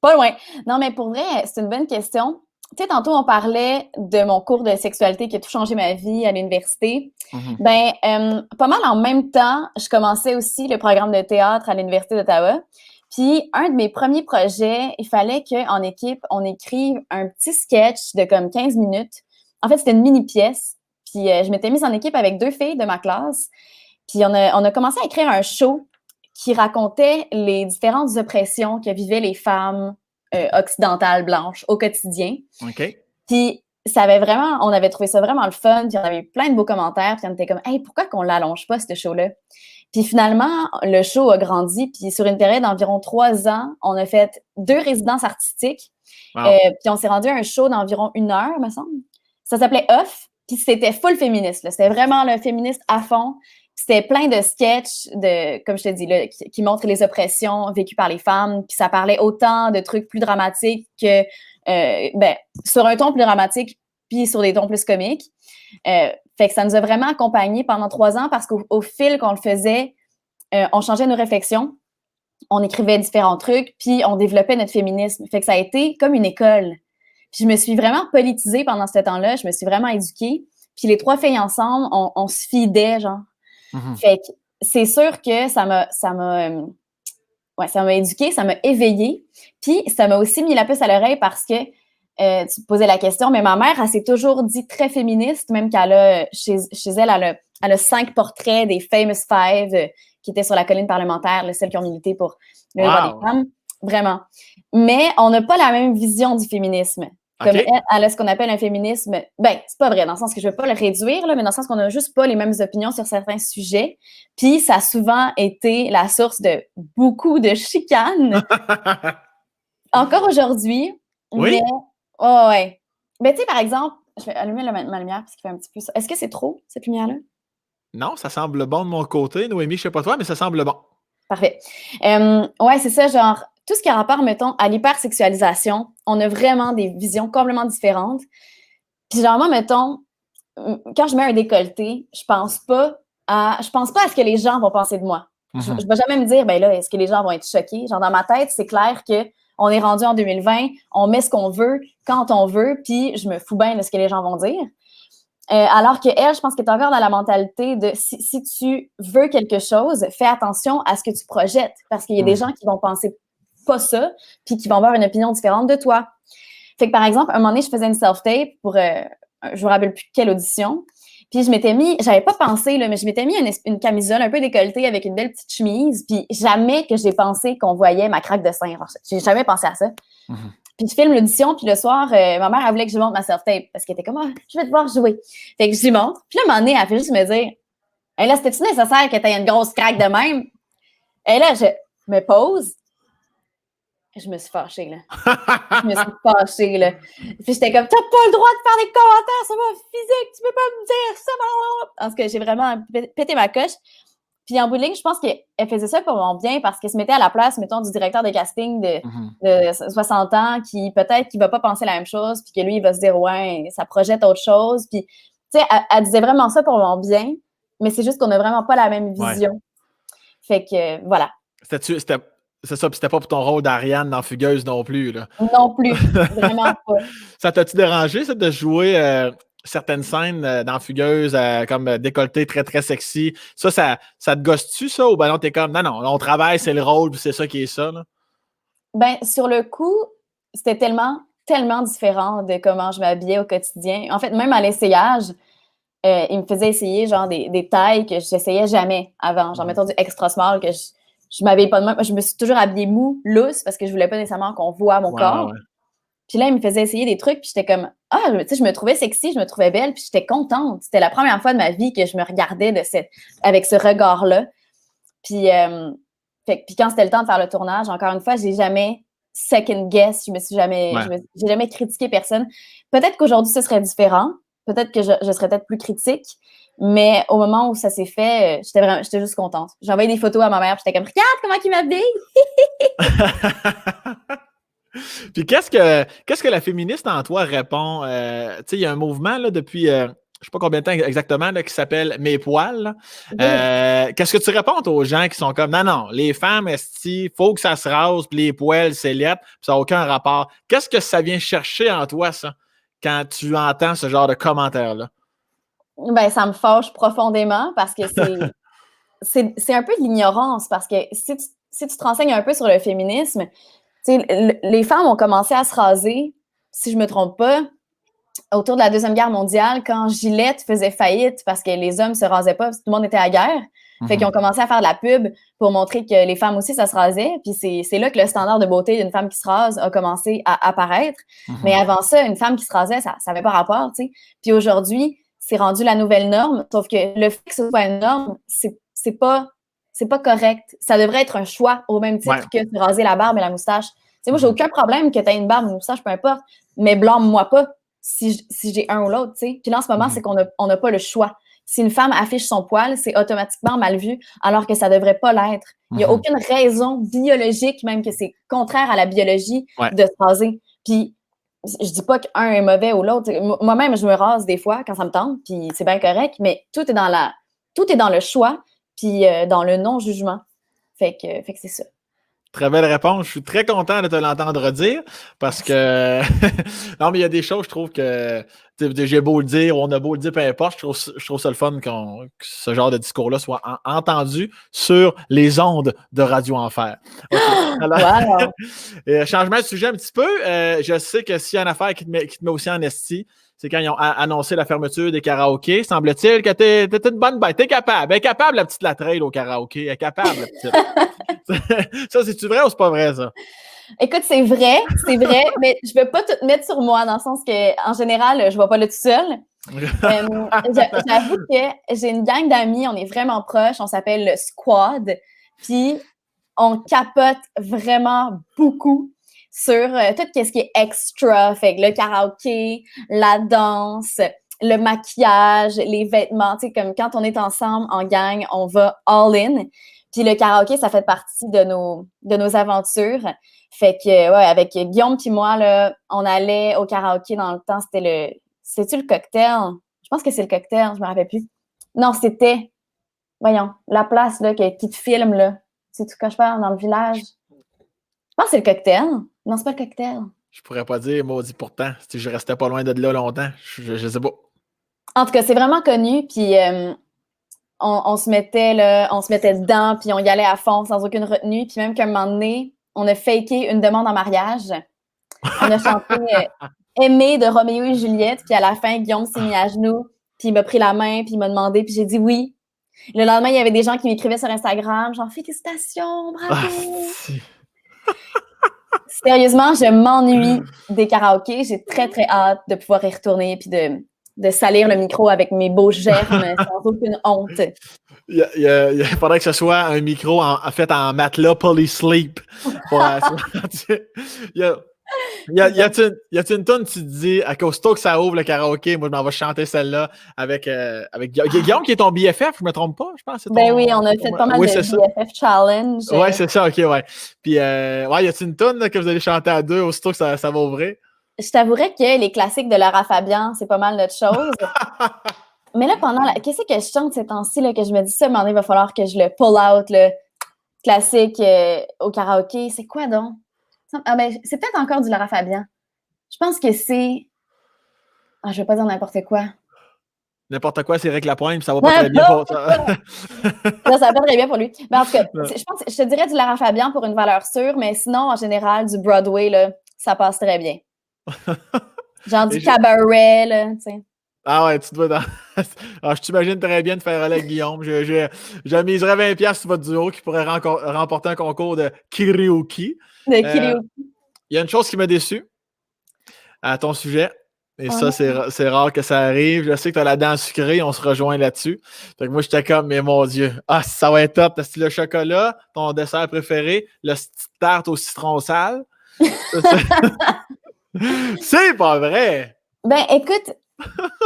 Pas loin. Non, mais pour vrai, c'est une bonne question. Tu sais, tantôt, on parlait de mon cours de sexualité qui a tout changé ma vie à l'université. Ben, pas mal en même temps, je commençais aussi le programme de théâtre à l'Université d'Ottawa. Puis, un de mes premiers projets, il fallait qu'en équipe, on écrive un petit sketch de comme 15 minutes. En fait, c'était une mini-pièce. Puis, je m'étais mise en équipe avec 2 filles de ma classe. Puis, on a commencé à écrire un show qui racontait les différentes oppressions que vivaient les femmes occidentales blanches au quotidien. OK. Puis, on avait trouvé ça vraiment le fun, puis on avait eu plein de beaux commentaires, puis on était comme, hey, pourquoi qu'on l'allonge pas, ce show-là? Puis finalement, le show a grandi, puis sur une période d'environ 3 ans, on a fait 2 résidences artistiques, puis on s'est rendu à un show d'environ 1 heure, me semble. Ça s'appelait Off, puis c'était full féministe, là. C'était vraiment le féministe à fond. C'était plein de sketchs, comme je te dis, là, qui montrent les oppressions vécues par les femmes, puis ça parlait autant de trucs plus dramatiques que, sur un ton plus dramatique, puis sur des tons plus comiques. Fait que ça nous a vraiment accompagnés pendant 3 ans parce qu'au fil qu'on le faisait, on changeait nos réflexions. on écrivait différents trucs, puis on développait notre féminisme. Fait que ça a été comme une école. Puis je me suis vraiment politisée pendant ce temps-là, je me suis vraiment éduquée. Puis les 3 filles ensemble, on se fidait, genre. Fait que c'est sûr que ça m'a éduquée, ça m'a éveillée. Puis ça m'a aussi mis la puce à l'oreille parce que tu me posais la question, mais ma mère, elle s'est toujours dit très féministe, même qu'elle a, chez elle, elle a 5 portraits des Famous Five qui étaient sur la colline parlementaire, celles qui ont milité pour le droit des femmes. Vraiment. Mais on n'a pas la même vision du féminisme. Comme elle a ce qu'on appelle un féminisme, ben, c'est pas vrai, dans le sens que je veux pas le réduire, là, mais dans le sens qu'on n'a juste pas les mêmes opinions sur certains sujets. Puis ça a souvent été la source de beaucoup de chicanes. Encore aujourd'hui. Oui? Mais, oh, ouais. Mais tu sais, par exemple, je vais allumer ma lumière parce qu'il fait un petit peu ça. Est-ce que c'est trop, cette lumière-là? Non, ça semble bon de mon côté. Noémie, je sais pas toi, mais ça semble bon. Parfait. Ouais, c'est ça, genre, tout ce qui a rapport, mettons, à l'hypersexualisation, on a vraiment des visions complètement différentes. Puis genre, moi, mettons, quand je mets un décolleté, je pense pas à ce que les gens vont penser de moi. Je vais jamais me dire, ben là, est-ce que les gens vont être choqués? Genre, dans ma tête, c'est clair que on est rendu en 2020, on met ce qu'on veut, quand on veut, puis je me fous bien de ce que les gens vont dire. Alors que elle, je pense qu'elle est encore dans la mentalité de si tu veux quelque chose, fais attention à ce que tu projettes, parce qu'il y a des gens qui vont penser pas ça, puis qui vont avoir une opinion différente de toi. Fait que par exemple, un moment donné, je faisais une self-tape pour, je me rappelle plus quelle audition, puis je m'étais mis, j'avais pas pensé, là, mais je m'étais mis une camisole un peu décolletée avec une belle petite chemise, puis jamais que j'ai pensé qu'on voyait ma craque de sein. J'ai jamais pensé à ça. Puis je filme l'audition, puis le soir, ma mère, elle voulait que je monte ma self-tape parce qu'elle était comme, ah, je vais te voir jouer. Fait que je lui montre. Puis là, à un moment donné, elle fait juste me dire, hey, là, c'était-tu nécessaire que tu aies une grosse craque de même? Et là, je me pose. Je me suis fâchée, là. Je me suis fâchée, là. Puis j'étais comme, t'as pas le droit de faire des commentaires sur mon physique, tu peux pas me dire ça. Parce que j'ai vraiment pété ma coche. Puis en bout de ligne, je pense qu'elle faisait ça pour mon bien parce qu'elle se mettait à la place, mettons, du directeur de casting de 60 ans qui peut-être qu'il va pas penser la même chose, puis que lui, il va se dire, ouais, ça projette autre chose. Puis, tu sais, elle disait vraiment ça pour mon bien, mais c'est juste qu'on n'a vraiment pas la même vision. Ouais. Fait que, voilà. C'est ça, puis c'était pas pour ton rôle d'Ariane dans Fugueuse non plus, là. Non plus, vraiment pas. Ça t'a-tu dérangé, ça, de jouer certaines scènes dans Fugueuse comme décolleté très, très sexy? Ça te gosse-tu, ça? Ou ben non, t'es comme, non, on travaille, c'est le rôle, puis c'est ça qui est ça, là? Ben, sur le coup, c'était tellement différent de comment je m'habillais au quotidien. En fait, même à l'essayage, il me faisait essayer genre des tailles que j'essayais jamais avant. Genre, mettons du extra small que je m'habillais pas de même. Je me suis toujours habillée mou, lousse, parce que je voulais pas nécessairement qu'on voit mon corps. Ouais. Puis là, il me faisait essayer des trucs, puis j'étais comme, tu sais, je me trouvais sexy, je me trouvais belle, puis j'étais contente. C'était la première fois de ma vie que je me regardais avec ce regard-là. Puis, puis quand c'était le temps de faire le tournage, encore une fois, j'ai jamais second guess, j'ai jamais critiqué personne. Peut-être qu'aujourd'hui, ce serait différent. Peut-être que je serais peut-être plus critique. Mais au moment où ça s'est fait, j'étais juste contente. J'ai envoyé des photos à ma mère, puis j'étais comme, regarde comment il m'habille! Puis qu'est-ce que la féministe en toi répond? Tu sais, il y a un mouvement là, depuis, je ne sais pas combien de temps exactement, là, qui s'appelle Mes poils. Qu'est-ce que tu réponds aux gens qui sont comme, non, les femmes, il faut que ça se rase, puis les poils, c'est lettre, puis ça n'a aucun rapport. Qu'est-ce que ça vient chercher en toi, ça, quand tu entends ce genre de commentaires-là? Ben, ça me fâche profondément parce que c'est un peu de l'ignorance, parce que si tu te renseignes un peu sur le féminisme, les femmes ont commencé à se raser, si je ne me trompe pas, autour de la Deuxième Guerre mondiale, quand Gillette faisait faillite parce que les hommes ne se rasaient pas, parce que tout le monde était à la guerre. Fait qu'ils ont commencé à faire de la pub pour montrer que les femmes aussi, ça se rasait. Puis c'est là que le standard de beauté d'une femme qui se rase a commencé à apparaître. Mais avant ça, une femme qui se rasait, ça n'avait pas rapport, tu sais. Puis aujourd'hui, c'est rendu la nouvelle norme, sauf que le fait que ce soit une norme, c'est pas correct. Ça devrait être un choix au même titre que de raser la barbe et la moustache. T'sais, moi, j'ai aucun problème que tu aies une barbe, une moustache, peu importe, mais blâme-moi pas si j'ai un ou l'autre, tu sais. Puis là, en ce moment, c'est qu'on n'a pas le choix. Si une femme affiche son poil, c'est automatiquement mal vu, alors que ça devrait pas l'être. Il n'y a aucune raison biologique, même que c'est contraire à la biologie, de se raser. Puis je dis pas qu'un est mauvais ou l'autre. Moi-même, je me rase des fois quand ça me tente, puis c'est bien correct, mais tout est dans le choix, puis dans le non-jugement. Fait que c'est ça. Très belle réponse. Je suis très content de te l'entendre dire parce que non, mais il y a des choses, je trouve que j'ai beau le dire, on a beau le dire, peu importe, je trouve ça le fun que ce genre de discours-là soit entendu sur les ondes de Radio Enfer. OK. Alors, Wow! changement de sujet un petit peu. Je sais que s'il y a une affaire qui te met aussi en esti, c'est quand ils ont annoncé la fermeture des karaokés. Semble-t-il que t'es une bonne bête. T'es capable. Elle est capable, la petite Latreille, au karaoké. Elle est capable, la petite. Ça, c'est-tu vrai ou c'est pas vrai, ça? Écoute, c'est vrai, mais je ne veux pas tout mettre sur moi, dans le sens que, en général, je ne vais pas là tout seul. J'avoue que j'ai une gang d'amis, on est vraiment proches, on s'appelle le Squad, puis on capote vraiment beaucoup sur tout ce qui est extra, fait que le karaoké, la danse, le maquillage, les vêtements, tu sais, comme quand on est ensemble en gang, on va all in. Puis le karaoké, ça fait partie de nos aventures. Fait que, ouais, avec Guillaume puis moi, là, on allait au karaoké dans le temps, c'est-tu le cocktail? Je pense que c'est le cocktail, je me rappelle plus. Non, c'était, voyons, la place, là, qui te filme, là. C'est tout quand je parle dans le village. Je pense que c'est le cocktail. Non, c'est pas le cocktail. Je pourrais pas dire, maudit pourtant, si je restais pas loin de là longtemps. Je sais pas. En tout cas, c'est vraiment connu, puis on se mettait dedans, puis on y allait à fond, sans aucune retenue, puis même qu'à un moment donné, on a faké une demande en mariage. On a chanté Aimé de Roméo et Juliette, puis à la fin, Guillaume s'est mis à genoux, puis il m'a pris la main, puis il m'a demandé, puis j'ai dit oui. Le lendemain, il y avait des gens qui m'écrivaient sur Instagram, genre « Félicitations, bravo! » Sérieusement, je m'ennuie des karaokés. J'ai très, très hâte de pouvoir y retourner, puis de salir le micro avec mes beaux germes sans aucune honte. Il faudrait que ce soit un micro fait en matelas polysleep. Y a-t-il une tonne, tu te dis, à aussitôt que ça ouvre le karaoké, moi, je m'en vais chanter celle-là avec Guillaume, qui est ton BFF, je me trompe pas, je pense. Ben oui, on a fait pas mal de BFF Challenge. Ouais, c'est ça, ok, ouais. Puis, y a-t-il une tonne que vous allez chanter à deux aussitôt que ça va ouvrir? Je t'avouerais que les classiques de Lara Fabian, c'est pas mal notre chose. Mais là, qu'est-ce que je chante ces temps-ci, là, que je me dis ça, à un moment donné, il va falloir que je le pull out, le classique au karaoké. C'est quoi donc? Ah ben, c'est peut-être encore du Lara Fabian. Je pense que c'est... Ah, je vais pas dire n'importe quoi. N'importe quoi, c'est Rick Lapointe, puis ça va pas très bien pour ça. Non, ça va pas très bien pour lui. Ben, en tout cas, je te dirais du Lara Fabian pour une valeur sûre, mais sinon, en général, du Broadway, là, ça passe très bien. Genre du cabaret, là, tu sais. Ah ouais, tu te vois dans... Alors, je t'imagine très bien de faire aller avec Guillaume. Je miserais 20$ sur votre duo qui pourrait remporter un concours de karaoke. De karaoke. Il y a une chose qui m'a déçu à ton sujet. Et ça, c'est rare que ça arrive. Je sais que tu as la dent sucrée, on se rejoint là-dessus. Fait que moi, j'étais comme, mais mon Dieu, ça va être top. T'as le chocolat, ton dessert préféré, le tarte au citron sale. C'est pas vrai! Ben, écoute,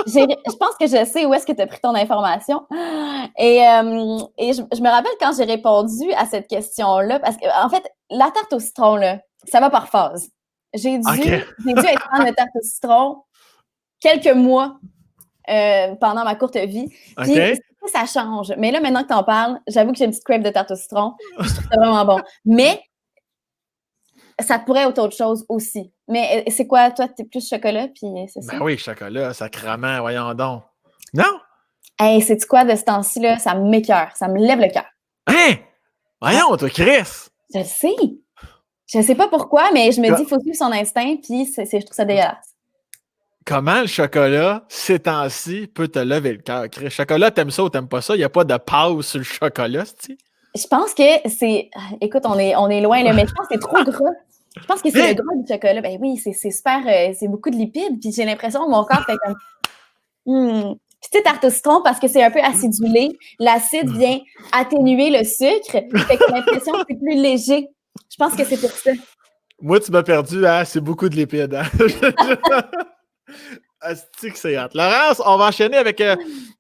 je pense que je sais où est-ce que tu as pris ton information. Et je me rappelle quand j'ai répondu à cette question-là, parce que, en fait, la tarte au citron, là, ça va par phase. J'ai dû être fan de tarte au citron quelques mois pendant ma courte vie. Puis, ça change. Mais là, maintenant que tu en parles, j'avoue que j'ai une petite crêpe de tarte au citron. Je trouve ça vraiment bon. Mais ça pourrait être autre chose aussi. Mais c'est quoi, toi, t'es plus chocolat, puis c'est ça? Ben oui, chocolat, sacrement, voyons donc. Non? Hey, sais-tu quoi, de ce temps-ci, là, ça m'écoeure, ça me lève le cœur. Hein? Voyons, toi, Chris! Je le sais. Je sais pas pourquoi, mais je me dis, il faut suivre son instinct, puis je trouve ça dégueulasse. Comment le chocolat, ces temps-ci, peut te lever le cœur? Chris, chocolat, t'aimes ça ou t'aimes pas ça? Il n'y a pas de pause sur le chocolat, c'ti? Je pense que c'est... Écoute, on est loin, là, mais je pense que c'est trop gras. Je pense que c'est le gras du chocolat. Ben oui, c'est super... c'est beaucoup de lipides, puis j'ai l'impression que mon corps fait comme... Puis tu sais, tarte au citron, parce que c'est un peu acidulé, l'acide vient atténuer le sucre, fait que j'ai l'impression que c'est plus léger. Je pense que c'est pour ça. Moi, tu m'as perdu, hein? C'est beaucoup de lipides, hein? Asti que c'est hâte. Laurence, on va enchaîner avec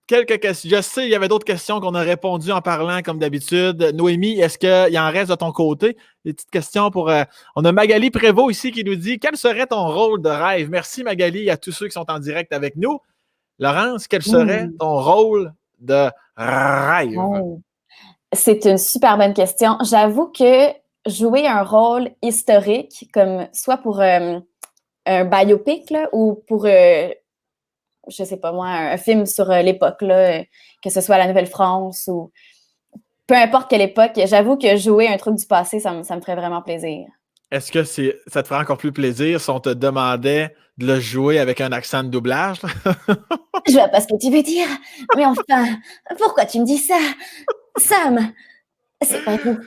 quelques questions. Je sais, il y avait d'autres questions qu'on a répondues en parlant comme d'habitude. Noémie, est-ce qu'il en reste de ton côté? Des petites questions pour... on a Magali Prévost ici qui nous dit « Quel serait ton rôle de rêve? » Merci Magali à tous ceux qui sont en direct avec nous. Laurence, quel serait ton rôle de rêve? C'est une super bonne question. J'avoue que jouer un rôle historique, comme soit pour un biopic là, ou pour, je sais pas moi, un film sur l'époque, là, que ce soit la Nouvelle-France ou peu importe quelle époque. J'avoue que jouer un truc du passé, ça me ferait vraiment plaisir. Est-ce que ça te ferait encore plus plaisir si on te demandait de le jouer avec un accent de doublage? Je vois pas ce que tu veux dire, mais enfin, pourquoi tu me dis ça? Sam, c'est pas juste.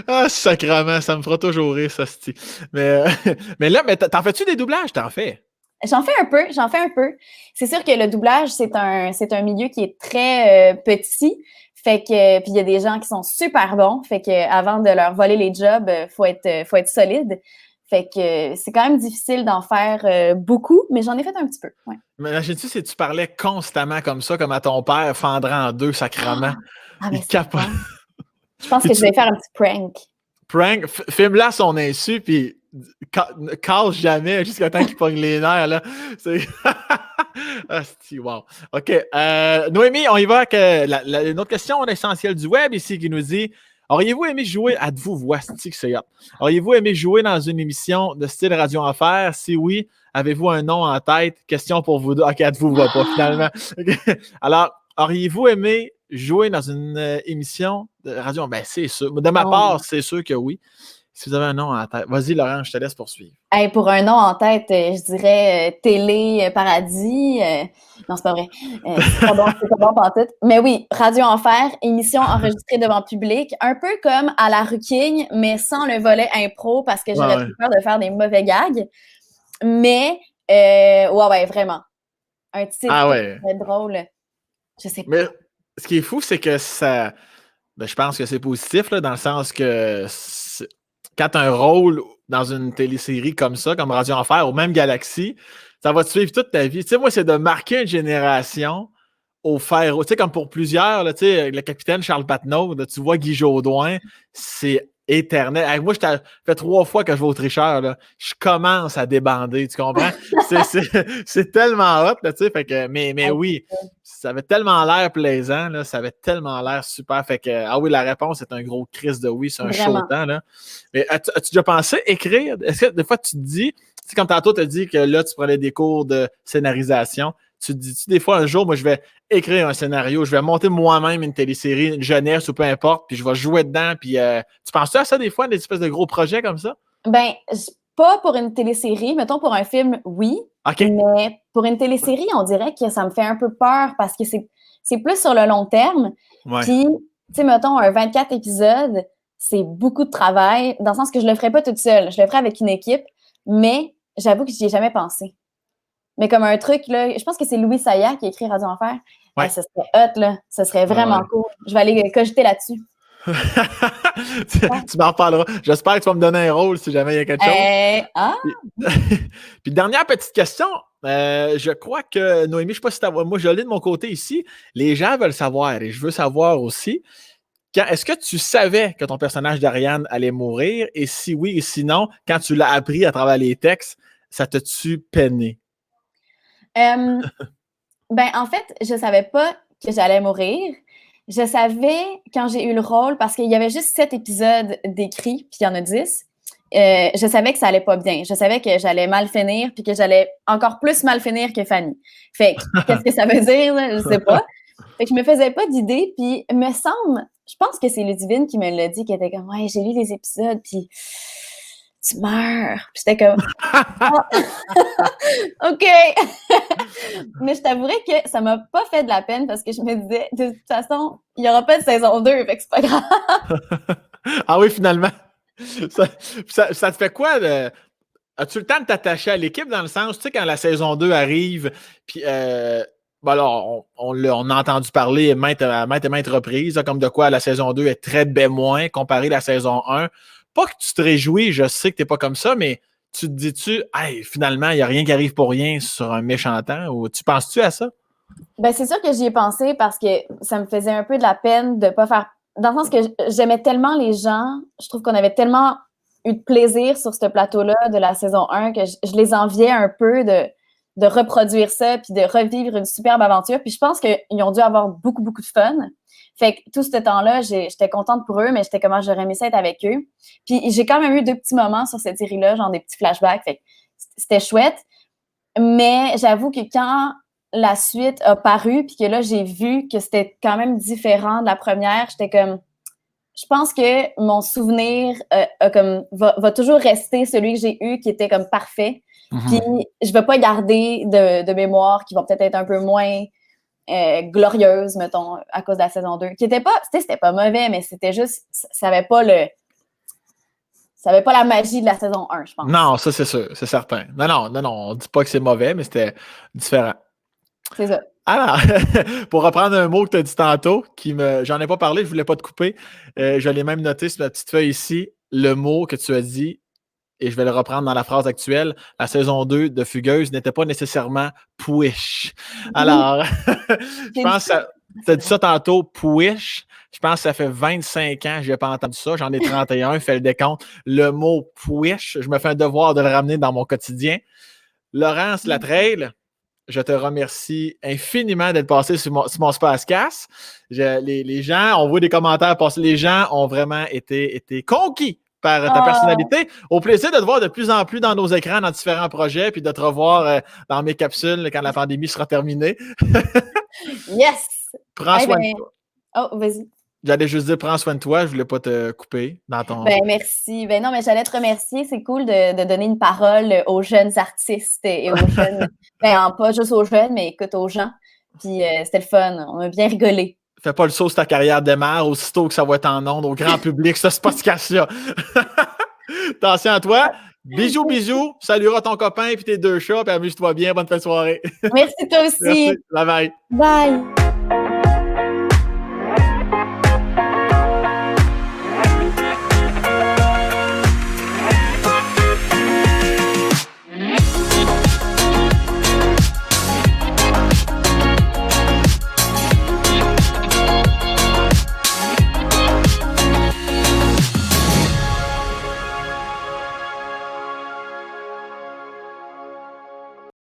Ah, sacrement, ça me fera toujours rire, ça, c'ti. Mais là, t'en fais-tu des doublages? T'en fais? J'en fais un peu. C'est sûr que le doublage, c'est un milieu qui est très petit. Fait que, puis il y a des gens qui sont super bons. Fait que avant de leur voler les jobs, faut être solide. Fait que c'est quand même difficile d'en faire beaucoup, mais j'en ai fait un petit peu. Ouais. Mais imagine-tu si tu parlais constamment comme ça, comme à ton père, fendrait en deux, sacrement. Ah, mais Il c'est capote. bon. Je pense Puis que je vais faire un petit prank. prank, filme-la à son insu, puis casse jamais jusqu'à temps qu'il pogne les nerfs, là. C'est... Asti, wow. OK. Noémie, on y va avec une autre question essentielle du web ici qui nous dit auriez-vous aimé jouer, êtes-vous voix, que c'est hot. Auriez-vous aimé jouer dans une émission de style Radio Enfer? Si oui, avez-vous un nom en tête? Question pour vous deux. OK, êtes-vous voix pas, finalement. Okay. Alors, auriez-vous aimé jouer dans une émission de radio? Ben, c'est sûr. De ma part, c'est sûr que oui. Si vous avez un nom en tête. Vas-y, Laurent, je te laisse poursuivre. Hey, pour un nom en tête, je dirais Télé Paradis. Non, c'est pas vrai. C'est pas bon pantoute. Mais oui, Radio Enfer, émission enregistrée devant public, un peu comme à la Ruking, mais sans le volet impro parce que j'aurais plus peur de faire des mauvais gags. Mais, ouais, vraiment. Un titre très drôle. Je sais pas. Mais ce qui est fou, c'est que ça... Ben, je pense que c'est positif, là, dans le sens que quand tu as un rôle dans une télésérie comme ça, comme Radio Enfer ou même Galaxy, ça va te suivre toute ta vie. Tu sais, moi, c'est de marquer une génération au fer. Tu sais, comme pour plusieurs, là, tu sais, le capitaine Charles Patnaud, là, tu vois Guy Jodoin, c'est éternel. Avec moi, ça fait 3 fois que je vais au tricheur. Là. Je commence à débander, tu comprends? C'est tellement hot, là, tu sais. Fait que, mais oui, ça avait tellement l'air plaisant, là, ça avait tellement l'air super. Fait que, ah oui, la réponse est un gros crise de oui, c'est un chaud temps. Là. Mais as-tu déjà pensé écrire? Est-ce que des fois tu te dis, comme tantôt tu as dit que là, tu prenais des cours de scénarisation, tu te dis-tu des fois un jour, moi, je vais écrire un scénario, je vais monter moi-même une télésérie, une jeunesse ou peu importe, puis je vais jouer dedans, puis tu penses-tu à ça des fois, des espèces de gros projets comme ça? Ben, pas pour une télésérie, mettons pour un film, oui. Okay. Mais pour une télésérie, on dirait que ça me fait un peu peur parce que c'est plus sur le long terme. Ouais. Puis, tu sais, mettons, un 24 épisodes, c'est beaucoup de travail, dans le sens que je le ferais pas toute seule. Je le ferais avec une équipe, mais j'avoue que j'y ai jamais pensé. Mais comme un truc, là, je pense que c'est Louis Sayah qui a écrit Radio Enfer. Ouais. Ça serait hot, là. Ça serait vraiment cool. Je vais aller cogiter là-dessus. Tu m'en reparleras. J'espère que tu vas me donner un rôle si jamais il y a quelque chose. Puis dernière petite question. Je crois que, Noémie, je ne sais pas si moi je l'ai de mon côté ici. Les gens veulent savoir et je veux savoir aussi. Est-ce que tu savais que ton personnage d'Ariane allait mourir? Et si oui et sinon, quand tu l'as appris à travers les textes, ça t'a-tu peiné? Ben, en fait, je savais pas que j'allais mourir. Je savais quand j'ai eu le rôle, parce qu'il y avait juste 7 épisodes d'écrits, puis il y en a 10. Je savais que ça allait pas bien. Je savais que j'allais mal finir, puis que j'allais encore plus mal finir que Fanny. Fait que, qu'est-ce que ça veut dire, là? Je sais pas. Fait que je me faisais pas d'idée, puis me semble, je pense que c'est Ludivine qui me l'a dit, qui était comme, ouais, j'ai lu les épisodes, puis tu meurs. Puis j'étais comme, OK. Mais je t'avouerais que ça m'a pas fait de la peine parce que je me disais, de toute façon, il y aura pas de saison 2, fait que c'est pas grave. Ah oui, finalement. Ça te fait quoi de... As-tu le temps de t'attacher à l'équipe dans le sens, tu sais, quand la saison 2 arrive, puis alors, on a entendu parler maintes et maintes reprises, là, comme de quoi la saison 2 est très bémoin comparé à la saison 1. Pas que tu te réjouis, je sais que t'es pas comme ça, mais tu te dis-tu, hey, finalement, il n'y a rien qui arrive pour rien sur un méchant temps, ou tu penses-tu à ça? Ben, c'est sûr que j'y ai pensé parce que ça me faisait un peu de la peine de pas faire... Dans le sens que j'aimais tellement les gens, je trouve qu'on avait tellement eu de plaisir sur ce plateau-là de la saison 1 que je les enviais un peu de reproduire ça puis de revivre une superbe aventure. Puis je pense qu'ils ont dû avoir beaucoup, beaucoup de fun. Fait que tout ce temps-là, j'étais contente pour eux, mais j'étais comment j'aurais aimé ça être avec eux. Puis j'ai quand même eu 2 petits moments sur cette série-là, genre des petits flashbacks. Fait que c'était chouette. Mais j'avoue que quand la suite a paru, puis que là, j'ai vu que c'était quand même différent de la première, j'étais comme... Je pense que mon souvenir va toujours rester celui que j'ai eu, qui était comme parfait. Puis je ne vais pas garder de mémoire qui vont peut-être être un peu moins glorieuse, mettons, à cause de la saison 2. Qui était pas, c'était pas mauvais, mais c'était juste, ça n'avait pas la magie de la saison 1, je pense. Non, ça, c'est sûr, c'est certain. Non, on ne dit pas que c'est mauvais, mais c'était différent. C'est ça. Alors, pour reprendre un mot que tu as dit tantôt, j'en ai pas parlé, je ne voulais pas te couper. Je l'ai même noté sur ma petite feuille ici, le mot que tu as dit, et je vais le reprendre dans la phrase actuelle, la saison 2 de Fugueuse n'était pas nécessairement push. Alors, je pense que tu as dit ça tantôt, push. Je pense que ça fait 25 ans que je n'ai pas entendu ça. J'en ai 31, fais le décompte. Le mot push, je me fais un devoir de le ramener dans mon quotidien. Laurence Latreille, je te remercie infiniment d'être passé sur mon Spacecast. Les gens, on voit des commentaires passer. Les gens ont vraiment été conquis par ta personnalité. Au plaisir de te voir de plus en plus dans nos écrans, dans différents projets, puis de te revoir dans mes capsules quand la pandémie sera terminée. Yes! Prends soin de toi. Oh, vas-y. J'allais juste dire, prends soin de toi. Je ne voulais pas te couper dans ton... merci. Non, mais j'allais te remercier. C'est cool de donner une parole aux jeunes artistes et aux jeunes... pas juste aux jeunes, mais écoute, aux gens. Puis c'était le fun. On a bien rigolé. Fais pas le saut si ta carrière démarre aussitôt que ça va être en ondes au grand public. Ça, c'est pas ce cas-là. Attention à toi. Bisous. Saluera ton copain et tes 2 chats. Puis amuse-toi bien. Bonne fin de soirée. Merci toi aussi. Merci. Bye bye. Bye.